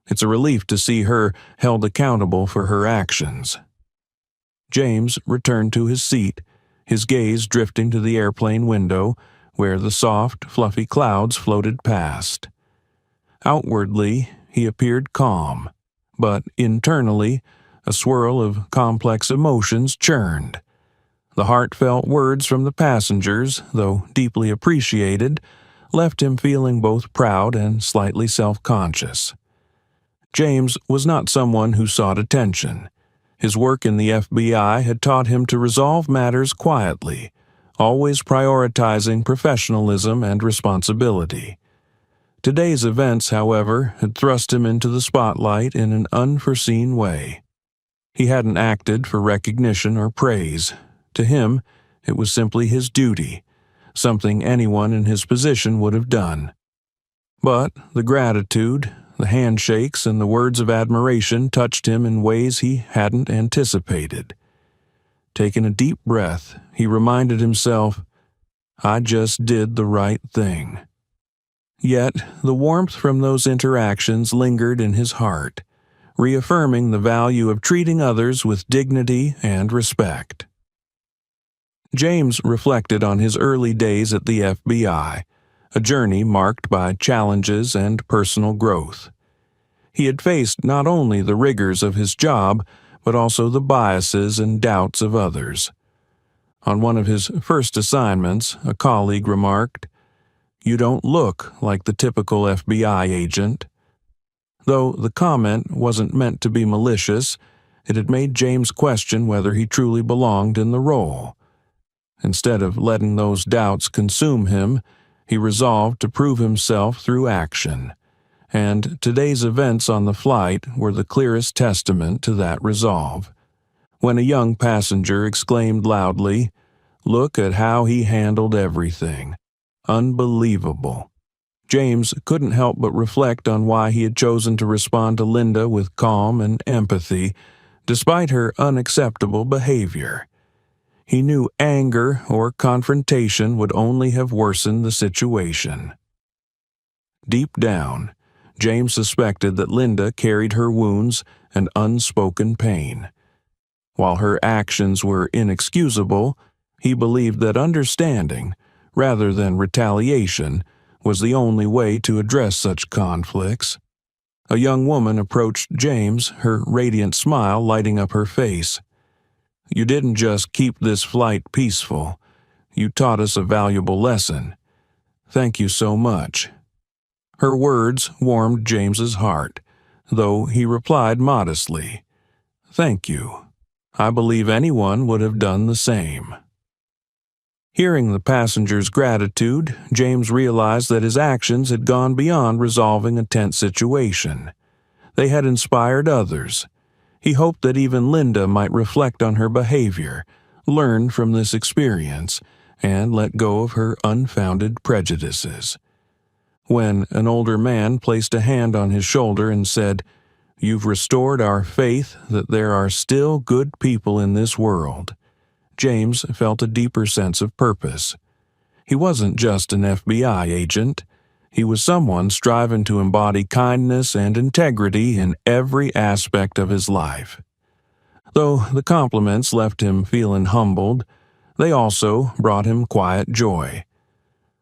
[SPEAKER 1] It's a relief to see her held accountable for her actions." James returned to his seat, his gaze drifting to the airplane window, where the soft, fluffy clouds floated past. Outwardly, he appeared calm, but internally, a swirl of complex emotions churned. The heartfelt words from the passengers, though deeply appreciated, left him feeling both proud and slightly self-conscious. James was not someone who sought attention. His work in the FBI had taught him to resolve matters quietly, always prioritizing professionalism and responsibility. Today's events, however, had thrust him into the spotlight in an unforeseen way. He hadn't acted for recognition or praise. To him, it was simply his duty, something anyone in his position would have done. But the gratitude, the handshakes, and the words of admiration touched him in ways he hadn't anticipated. Taking a deep breath, he reminded himself, "I just did the right thing." Yet, the warmth from those interactions lingered in his heart, reaffirming the value of treating others with dignity and respect. James reflected on his early days at the FBI, a journey marked by challenges and personal growth. He had faced not only the rigors of his job, but also the biases and doubts of others. On one of his first assignments, a colleague remarked, "You don't look like the typical FBI agent." Though the comment wasn't meant to be malicious, it had made James question whether he truly belonged in the role. Instead of letting those doubts consume him, he resolved to prove himself through action. And today's events on the flight were the clearest testament to that resolve. When a young passenger exclaimed loudly, "Look at how he handled everything. Unbelievable," James couldn't help but reflect on why he had chosen to respond to Linda with calm and empathy, despite her unacceptable behavior. He knew anger or confrontation would only have worsened the situation. Deep down, James suspected that Linda carried her wounds and unspoken pain. While her actions were inexcusable, he believed that understanding, rather than retaliation, was the only way to address such conflicts. A young woman approached James, her radiant smile lighting up her face. "You didn't just keep this flight peaceful. You taught us a valuable lesson. Thank you so much." Her words warmed James's heart, though he replied modestly, "Thank you. I believe anyone would have done the same." Hearing the passenger's gratitude, James realized that his actions had gone beyond resolving a tense situation. They had inspired others. He hoped that even Linda might reflect on her behavior, learn from this experience, and let go of her unfounded prejudices. When an older man placed a hand on his shoulder and said, "You've restored our faith that there are still good people in this world," James felt a deeper sense of purpose. He wasn't just an FBI agent. He was someone striving to embody kindness and integrity in every aspect of his life. Though the compliments left him feeling humbled, they also brought him quiet joy.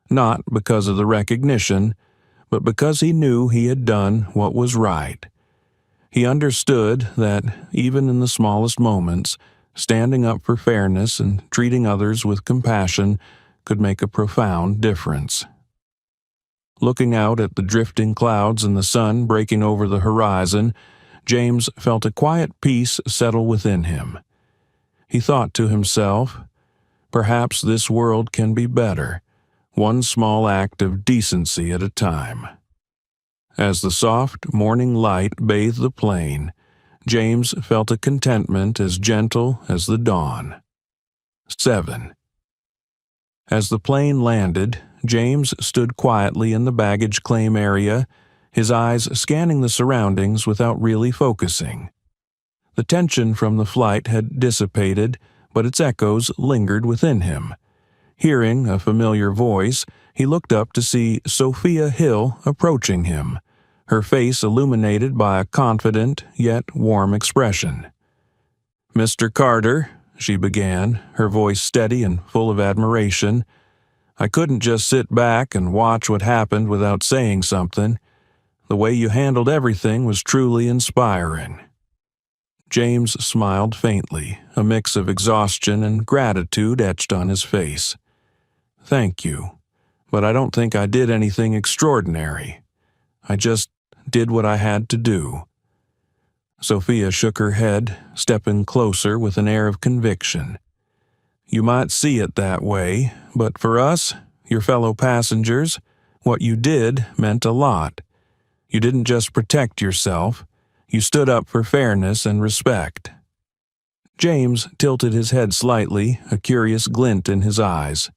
[SPEAKER 1] Not because of the recognition, but because he knew he had done what was right. He understood that, even in the smallest moments, standing up for fairness and treating others with compassion could make a profound difference. Looking out at the drifting clouds and the sun breaking over the horizon, James felt a quiet peace settle within him. He thought to himself, "Perhaps this world can be better, one small act of decency at a time." As the soft morning light bathed the plain, James felt a contentment as gentle as the dawn. 7. As the plane landed, James stood quietly in the baggage claim area, his eyes scanning the surroundings without really focusing. The tension from the flight had dissipated, but its echoes lingered within him. Hearing a familiar voice, he looked up to see Sophia Hill approaching him, her face illuminated by a confident yet warm expression. "Mr. Carter," she began, her voice steady and full of admiration, "I couldn't just sit back and watch what happened without saying something. The way you handled everything was truly inspiring." James smiled faintly, a mix of exhaustion and gratitude etched on his face. "Thank you, but I don't think I did anything extraordinary. I just did what I had to do." Sophia shook her head, stepping closer with an air of conviction. You might see it that way, but for us, your fellow passengers, what you did meant a lot. You didn't just protect yourself, you stood up for fairness and respect." James tilted his head slightly, a curious glint in his eyes.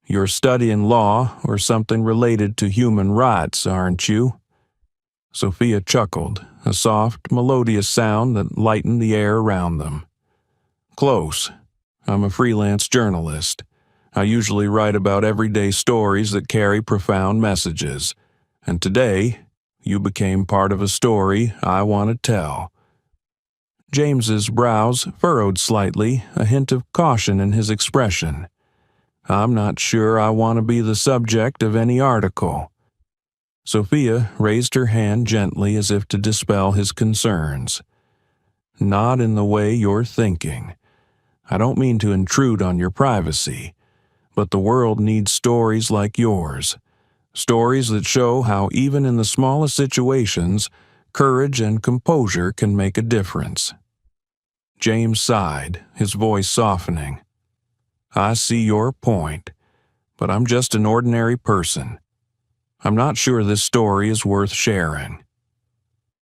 [SPEAKER 1] "You're studying law or something related to human rights, aren't you?" Sophia chuckled, a soft, melodious sound that lightened the air around them. "Close. I'm a freelance journalist. I usually write about everyday stories that carry profound messages. And today, you became part of a story I want to tell." James's brows furrowed slightly, a hint of caution in his expression. "I'm not sure I want to be the subject of any article." Sophia raised her hand gently as if to dispel his concerns. "Not in the way you're thinking. I don't mean to intrude on your privacy, but the world needs stories like yours. Stories that show how even in the smallest situations, courage and composure can make a difference." James sighed, his voice softening. "I see your point, but I'm just an ordinary person. I'm not sure this story is worth sharing."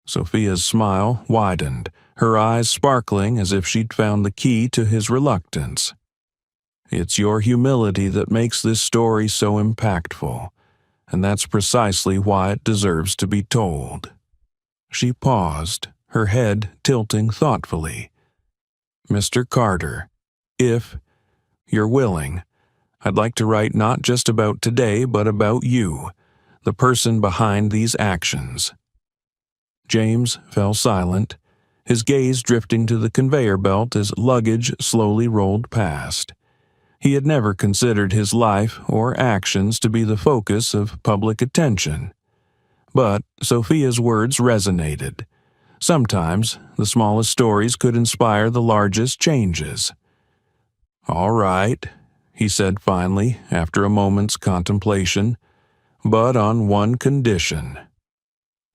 [SPEAKER 1] Sophia's smile widened, her eyes sparkling as if she'd found the key to his reluctance. "It's your humility that makes this story so impactful, and that's precisely why it deserves to be told." She paused, her head tilting thoughtfully. "Mr. Carter, if you're willing, I'd like to write not just about today but about you, the person behind these actions." James fell silent, his gaze drifting to the conveyor belt as luggage slowly rolled past. He had never considered his life or actions to be the focus of public attention. But Sophia's words resonated. Sometimes the smallest stories could inspire the largest changes. "All right," he said finally, after a moment's contemplation, "but on one condition."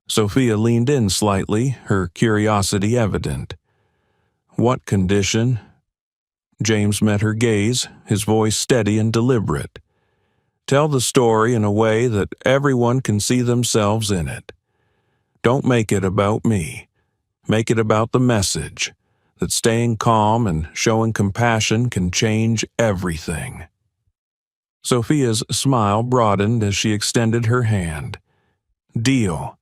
[SPEAKER 1] Sophia leaned in slightly, her curiosity evident. "What condition?" James met her gaze, his voice steady and deliberate. "Tell the story in a way that everyone can see themselves in it. Don't make it about me. Make it about the message, that staying calm and showing compassion can change everything." Sophia's smile broadened as she extended her hand. "Deal.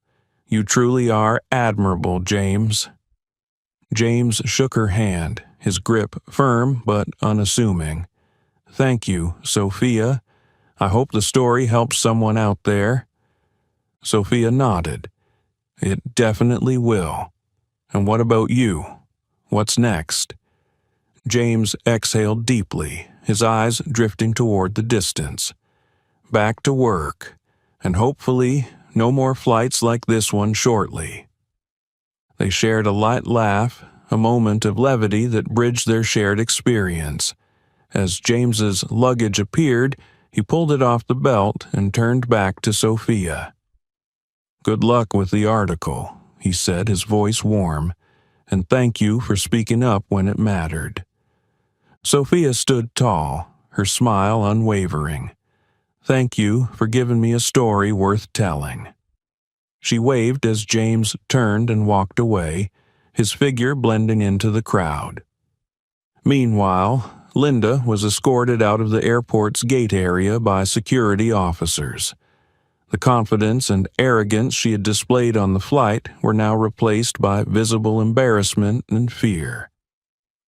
[SPEAKER 1] You truly are admirable, James." James shook her hand, his grip firm but unassuming. "Thank you, Sophia. I hope the story helps someone out there." Sophia nodded. "It definitely will. And what about you? What's next?" James exhaled deeply, his eyes drifting toward the distance. "Back to work, and hopefully no more flights like this one shortly." They shared a light laugh, a moment of levity that bridged their shared experience. As James's luggage appeared, he pulled it off the belt and turned back to Sophia. "Good luck with the article," he said, his voice warm, "and thank you for speaking up when it mattered." Sophia stood tall, her smile unwavering. "Thank you for giving me a story worth telling." She waved as James turned and walked away, his figure blending into the crowd. Meanwhile, Linda was escorted out of the airport's gate area by security officers. The confidence and arrogance she had displayed on the flight were now replaced by visible embarrassment and fear.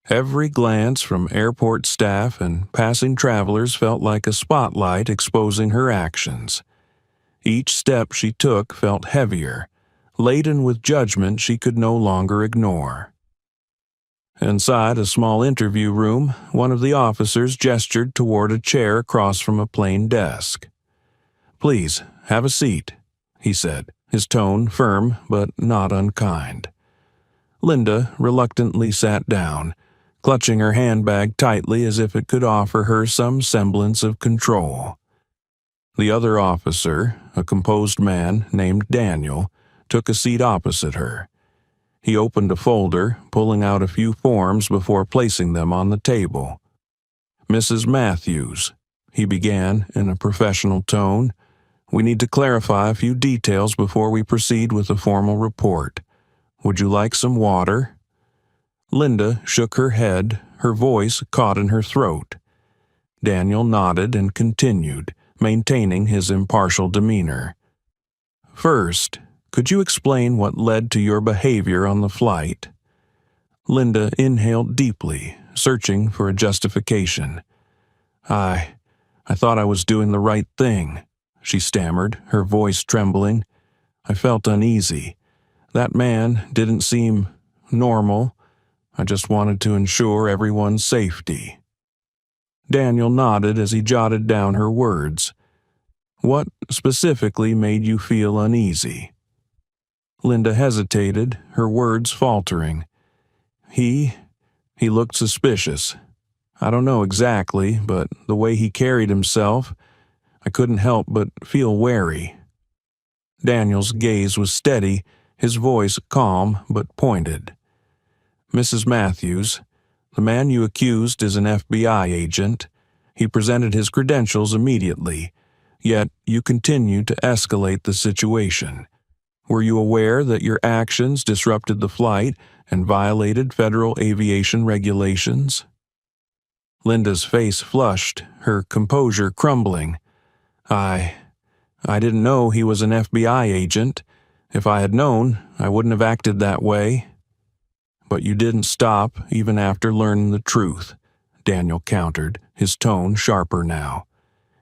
[SPEAKER 1] Every glance from airport staff and passing travelers felt like a spotlight exposing her actions. Each step she took felt heavier, laden with judgment she could no longer ignore. Inside a small interview room, one of the officers gestured toward a chair across from a plain desk. "Please, have a seat," he said, his tone firm but not unkind. Linda reluctantly sat down, clutching her handbag tightly as if it could offer her some semblance of control. The other officer, a composed man named Daniel, took a seat opposite her. He opened a folder, pulling out a few forms before placing them on the table. Mrs. Matthews, he began in a professional tone, we need to clarify a few details before we proceed with a formal report. Would you like some water? Linda shook her head, her voice caught in her throat. Daniel nodded and continued, maintaining his impartial demeanor. First, could you explain what led to your behavior on the flight? Linda inhaled deeply, searching for a justification. I thought I was doing the right thing, she stammered, her voice trembling. I felt uneasy. That man didn't seem normal. I just wanted to ensure everyone's safety. Daniel nodded as he jotted down her words. What specifically made you feel uneasy? Linda hesitated, her words faltering. He looked suspicious. I don't know exactly, but the way he carried himself, I couldn't help but feel wary. Daniel's gaze was steady, his voice calm but pointed. Mrs. Matthews, the man you accused is an FBI agent. He presented his credentials immediately, yet you continued to escalate the situation. Were you aware that your actions disrupted the flight and violated federal aviation regulations? Linda's face flushed, her composure crumbling. I didn't know he was an FBI agent. If I had known, I wouldn't have acted that way. But you didn't stop even after learning the truth, Daniel countered, his tone sharper now.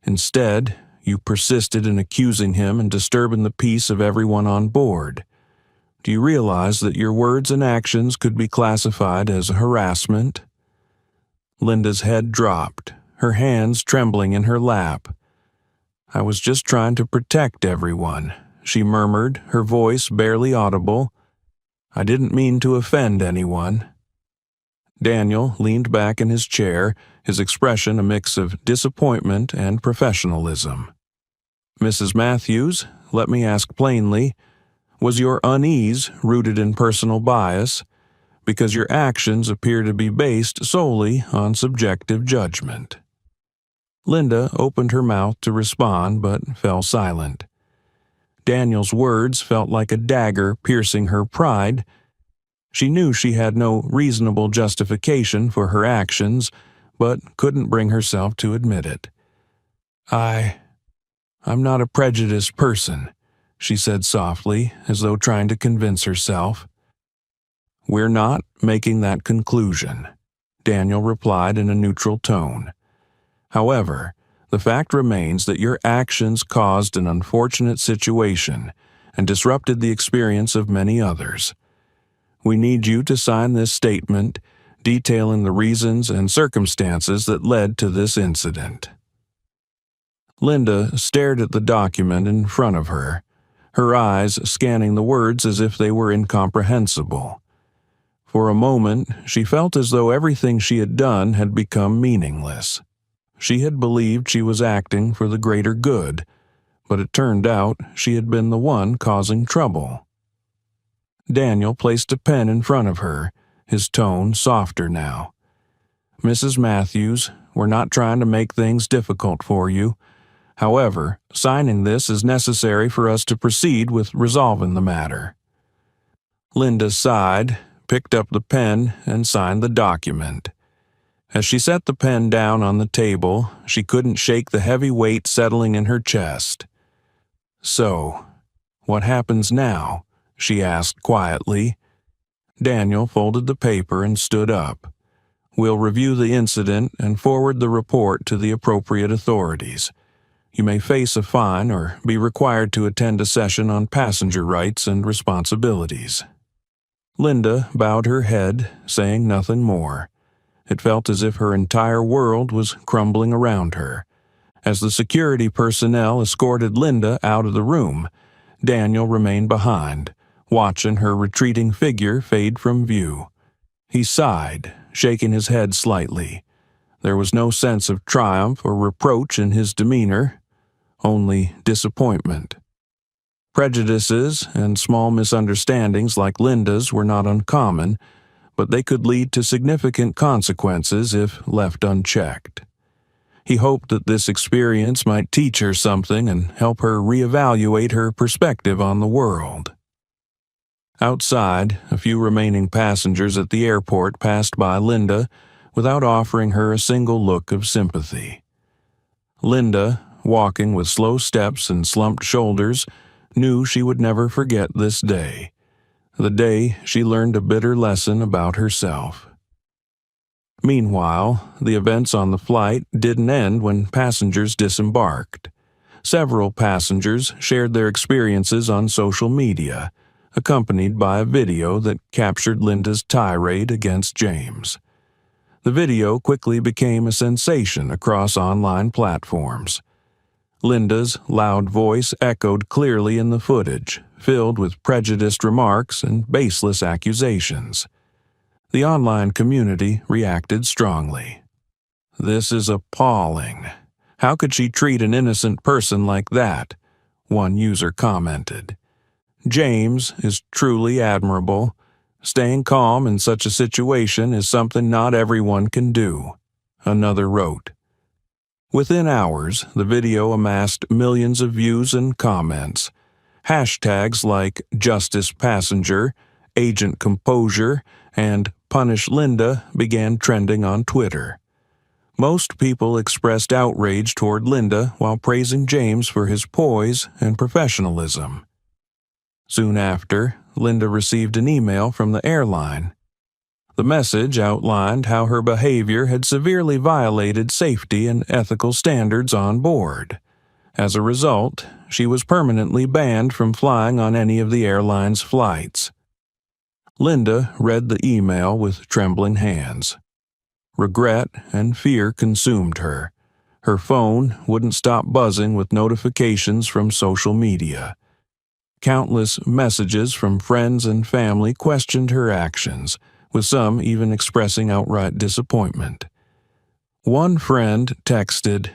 [SPEAKER 1] Instead, you persisted in accusing him and disturbing the peace of everyone on board. Do you realize that your words and actions could be classified as harassment? Linda's head dropped, her hands trembling in her lap. I was just trying to protect everyone, she murmured, her voice barely audible. I didn't mean to offend anyone. Daniel leaned back in his chair, his expression a mix of disappointment and professionalism. Mrs. Matthews, let me ask plainly, was your unease rooted in personal bias? Because your actions appear to be based solely on subjective judgment. Linda opened her mouth to respond but fell silent. Daniel's words felt like a dagger piercing her pride. She knew she had no reasonable justification for her actions, but couldn't bring herself to admit it. I'm not a prejudiced person, she said softly, as though trying to convince herself. We're not making that conclusion, Daniel replied in a neutral tone. However, the fact remains that your actions caused an unfortunate situation and disrupted the experience of many others. We need you to sign this statement detailing the reasons and circumstances that led to this incident. Linda stared at the document in front of her, her eyes scanning the words as if they were incomprehensible. For a moment, she felt as though everything she had done had become meaningless. She had believed she was acting for the greater good, but it turned out she had been the one causing trouble. Daniel placed a pen in front of her, his tone softer now. Mrs. Matthews, we're not trying to make things difficult for you. However, signing this is necessary for us to proceed with resolving the matter. Linda sighed, picked up the pen, and signed the document. As she set the pen down on the table, she couldn't shake the heavy weight settling in her chest. So, what happens now? She asked quietly. Daniel folded the paper and stood up. We'll review the incident and forward the report to the appropriate authorities. You may face a fine or be required to attend a session on passenger rights and responsibilities. Linda bowed her head, saying nothing more. It felt as if her entire world was crumbling around her. As the security personnel escorted Linda out of the room, Daniel remained behind, watching her retreating figure fade from view. He sighed, shaking his head slightly. There was no sense of triumph or reproach in his demeanor, only disappointment. Prejudices and small misunderstandings like Linda's were not uncommon, but they could lead to significant consequences if left unchecked. He hoped that this experience might teach her something and help her reevaluate her perspective on the world. Outside, a few remaining passengers at the airport passed by Linda without offering her a single look of sympathy. Linda, walking with slow steps and slumped shoulders, knew she would never forget this day, the day she learned a bitter lesson about herself. Meanwhile, the events on the flight didn't end when passengers disembarked. Several passengers shared their experiences on social media, accompanied by a video that captured Linda's tirade against James. The video quickly became a sensation across online platforms. Linda's loud voice echoed clearly in the footage, filled with prejudiced remarks and baseless accusations. The online community reacted strongly. "This is appalling. How could she treat an innocent person like that?" one user commented. "James is truly admirable. Staying calm in such a situation is something not everyone can do," another wrote. Within hours, the video amassed millions of views and comments. Hashtags like Justice Passenger, Agent Composure, and Punish Linda began trending on Twitter. Most people expressed outrage toward Linda while praising James for his poise and professionalism. Soon after, Linda received an email from the airline. The message outlined how her behavior had severely violated safety and ethical standards on board. As a result, she was permanently banned from flying on any of the airline's flights. Linda read the email with trembling hands. Regret and fear consumed her. Her phone wouldn't stop buzzing with notifications from social media. Countless messages from friends and family questioned her actions, with some even expressing outright disappointment. One friend texted,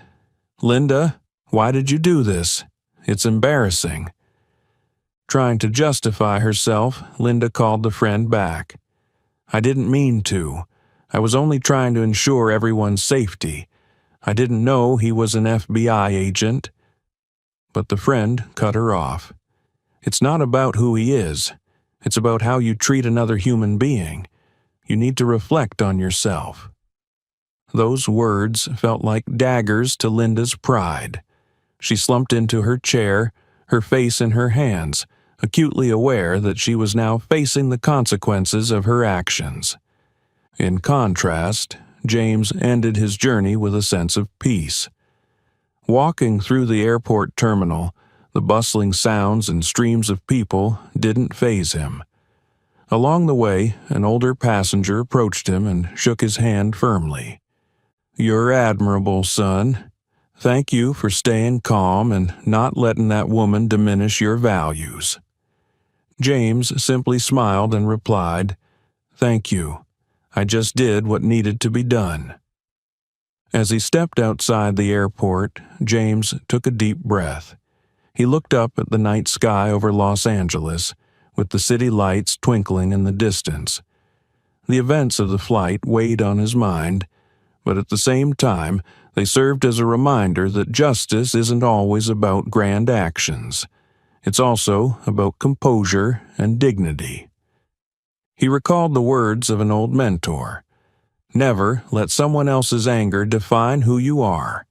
[SPEAKER 1] "Linda, why did you do this? It's embarrassing." Trying to justify herself, Linda called the friend back. "I didn't mean to. I was only trying to ensure everyone's safety. I didn't know he was an FBI agent." But the friend cut her off. "It's not about who he is. It's about how you treat another human being. You need to reflect on yourself." Those words felt like daggers to Linda's pride. She slumped into her chair, her face in her hands, acutely aware that she was now facing the consequences of her actions. In contrast, James ended his journey with a sense of peace. Walking through the airport terminal, the bustling sounds and streams of people didn't faze him. Along the way, an older passenger approached him and shook his hand firmly. "You're admirable, son. Thank you for staying calm and not letting that woman diminish your values." James simply smiled and replied, "Thank you. I just did what needed to be done." As he stepped outside the airport, James took a deep breath. He looked up at the night sky over Los Angeles, with the city lights twinkling in the distance. The events of the flight weighed on his mind, but at the same time, they served as a reminder that justice isn't always about grand actions. It's also about composure and dignity. He recalled the words of an old mentor. "Never let someone else's anger define who you are.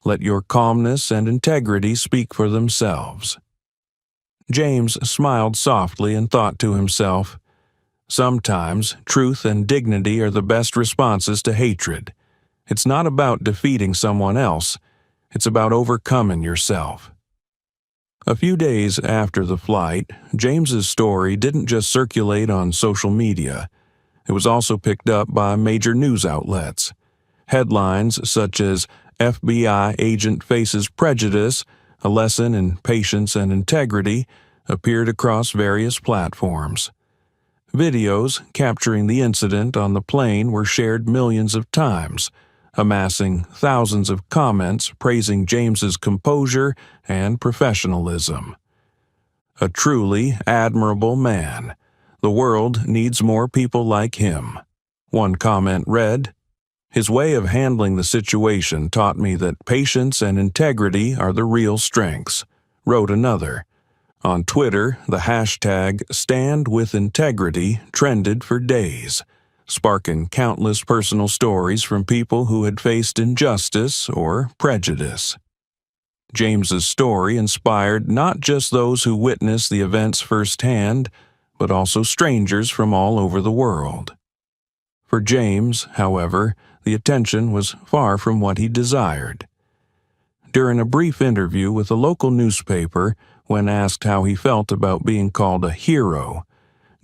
[SPEAKER 1] Let your calmness and integrity speak for themselves." James smiled softly and thought to himself, "Sometimes truth and dignity are the best responses to hatred. It's not about defeating someone else. It's about overcoming yourself." A few days after the flight, James's story didn't just circulate on social media. It was also picked up by major news outlets. Headlines such as "FBI Agent Faces Prejudice, A Lesson in Patience and Integrity" appeared across various platforms. Videos capturing the incident on the plane were shared millions of times, amassing thousands of comments praising James's composure and professionalism. "A truly admirable man. The world needs more people like him," one comment read. His way of handling the situation taught me that patience and integrity are the real strengths, wrote another. On Twitter, the hashtag #StandWithIntegrity trended for days, sparking countless personal stories from people who had faced injustice or prejudice. James's story inspired not just those who witnessed the events firsthand, but also strangers from all over the world. For James, however, the attention was far from what he desired. During a brief interview with a local newspaper, when asked how he felt about being called a hero,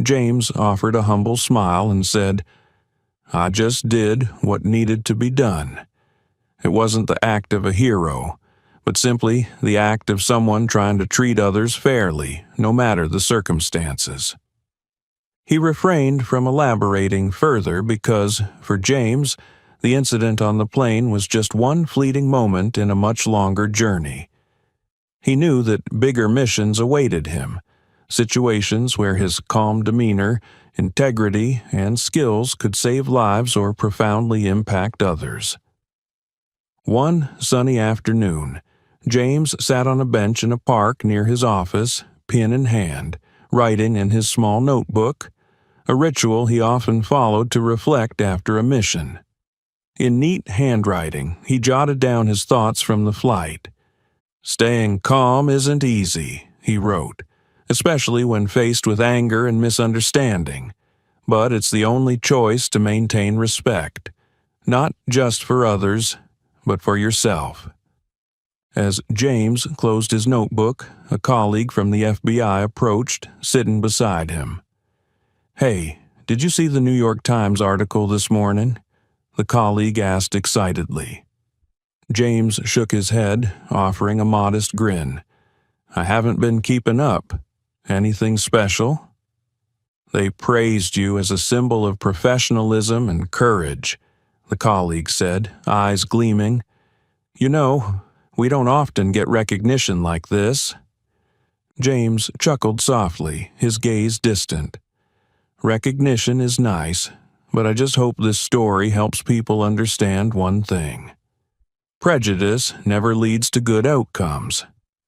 [SPEAKER 1] James offered a humble smile and said, "I just did what needed to be done. It wasn't the act of a hero, but simply the act of someone trying to treat others fairly, no matter the circumstances." He refrained from elaborating further because, for James, the incident on the plane was just one fleeting moment in a much longer journey. He knew that bigger missions awaited him, situations where his calm demeanor, integrity, and skills could save lives or profoundly impact others. One sunny afternoon, James sat on a bench in a park near his office, pen in hand, writing in his small notebook, a ritual he often followed to reflect after a mission. In neat handwriting, he jotted down his thoughts from the flight. "Staying calm isn't easy," he wrote, "especially when faced with anger and misunderstanding. But it's the only choice to maintain respect, not just for others, but for yourself." As James closed his notebook, a colleague from the FBI approached, sitting beside him. "Hey, did you see the New York Times article this morning?" the colleague asked excitedly. James shook his head, offering a modest grin. "I haven't been keeping up. Anything special?" "They praised you as a symbol of professionalism and courage," the colleague said, eyes gleaming. "You know, we don't often get recognition like this." James chuckled softly, his gaze distant. "Recognition is nice, but I just hope this story helps people understand one thing. Prejudice never leads to good outcomes.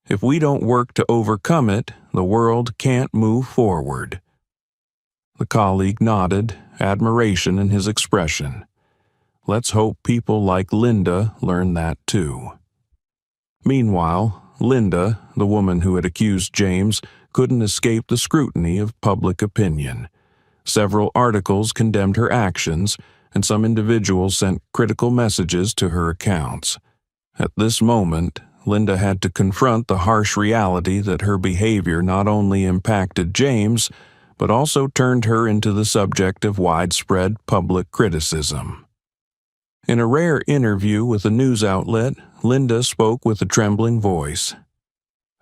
[SPEAKER 1] If we don't work to overcome it, the world can't move forward." The colleague nodded, admiration in his expression. "Let's hope people like Linda learn that too." Meanwhile, Linda, the woman who had accused James, couldn't escape the scrutiny of public opinion. Several articles condemned her actions, and some individuals sent critical messages to her accounts. At this moment, Linda had to confront the harsh reality that her behavior not only impacted James, but also turned her into the subject of widespread public criticism. In a rare interview with a news outlet, Linda spoke with a trembling voice.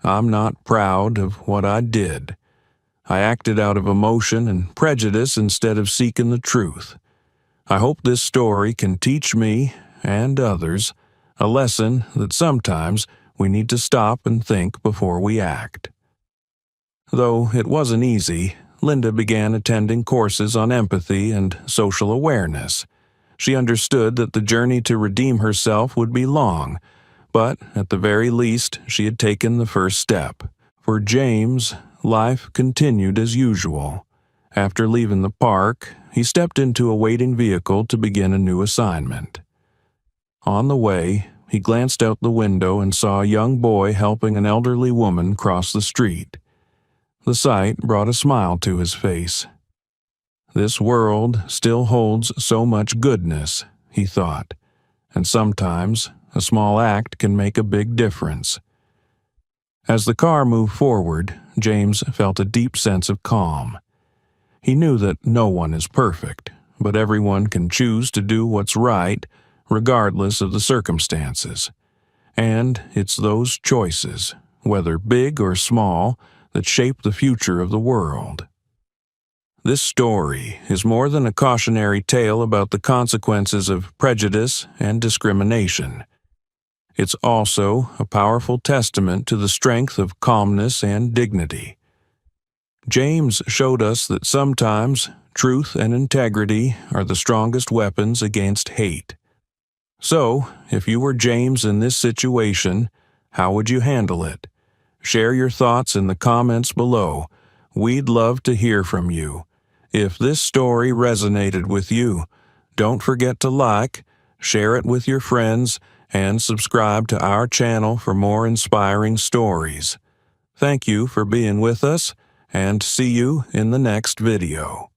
[SPEAKER 1] "I'm not proud of what I did. I acted out of emotion and prejudice instead of seeking the truth. I hope this story can teach me, and others, a lesson that sometimes we need to stop and think before we act." Though it wasn't easy, Linda began attending courses on empathy and social awareness. She understood that the journey to redeem herself would be long, but at the very least she had taken the first step. For James, life continued as usual. After leaving the park, he stepped into a waiting vehicle to begin a new assignment. On the way, he glanced out the window and saw a young boy helping an elderly woman cross the street. The sight brought a smile to his face. "This world still holds so much goodness," he thought, "and sometimes a small act can make a big difference." As the car moved forward, James felt a deep sense of calm. He knew that no one is perfect, but everyone can choose to do what's right, regardless of the circumstances. And it's those choices, whether big or small, that shape the future of the world. This story is more than a cautionary tale about the consequences of prejudice and discrimination. It's also a powerful testament to the strength of calmness and dignity. James showed us that sometimes truth and integrity are the strongest weapons against hate. So, if you were James in this situation, how would you handle it? Share your thoughts in the comments below. We'd love to hear from you. If this story resonated with you, don't forget to like, share it with your friends, and subscribe to our channel for more inspiring stories. Thank you for being with us, and see you in the next video.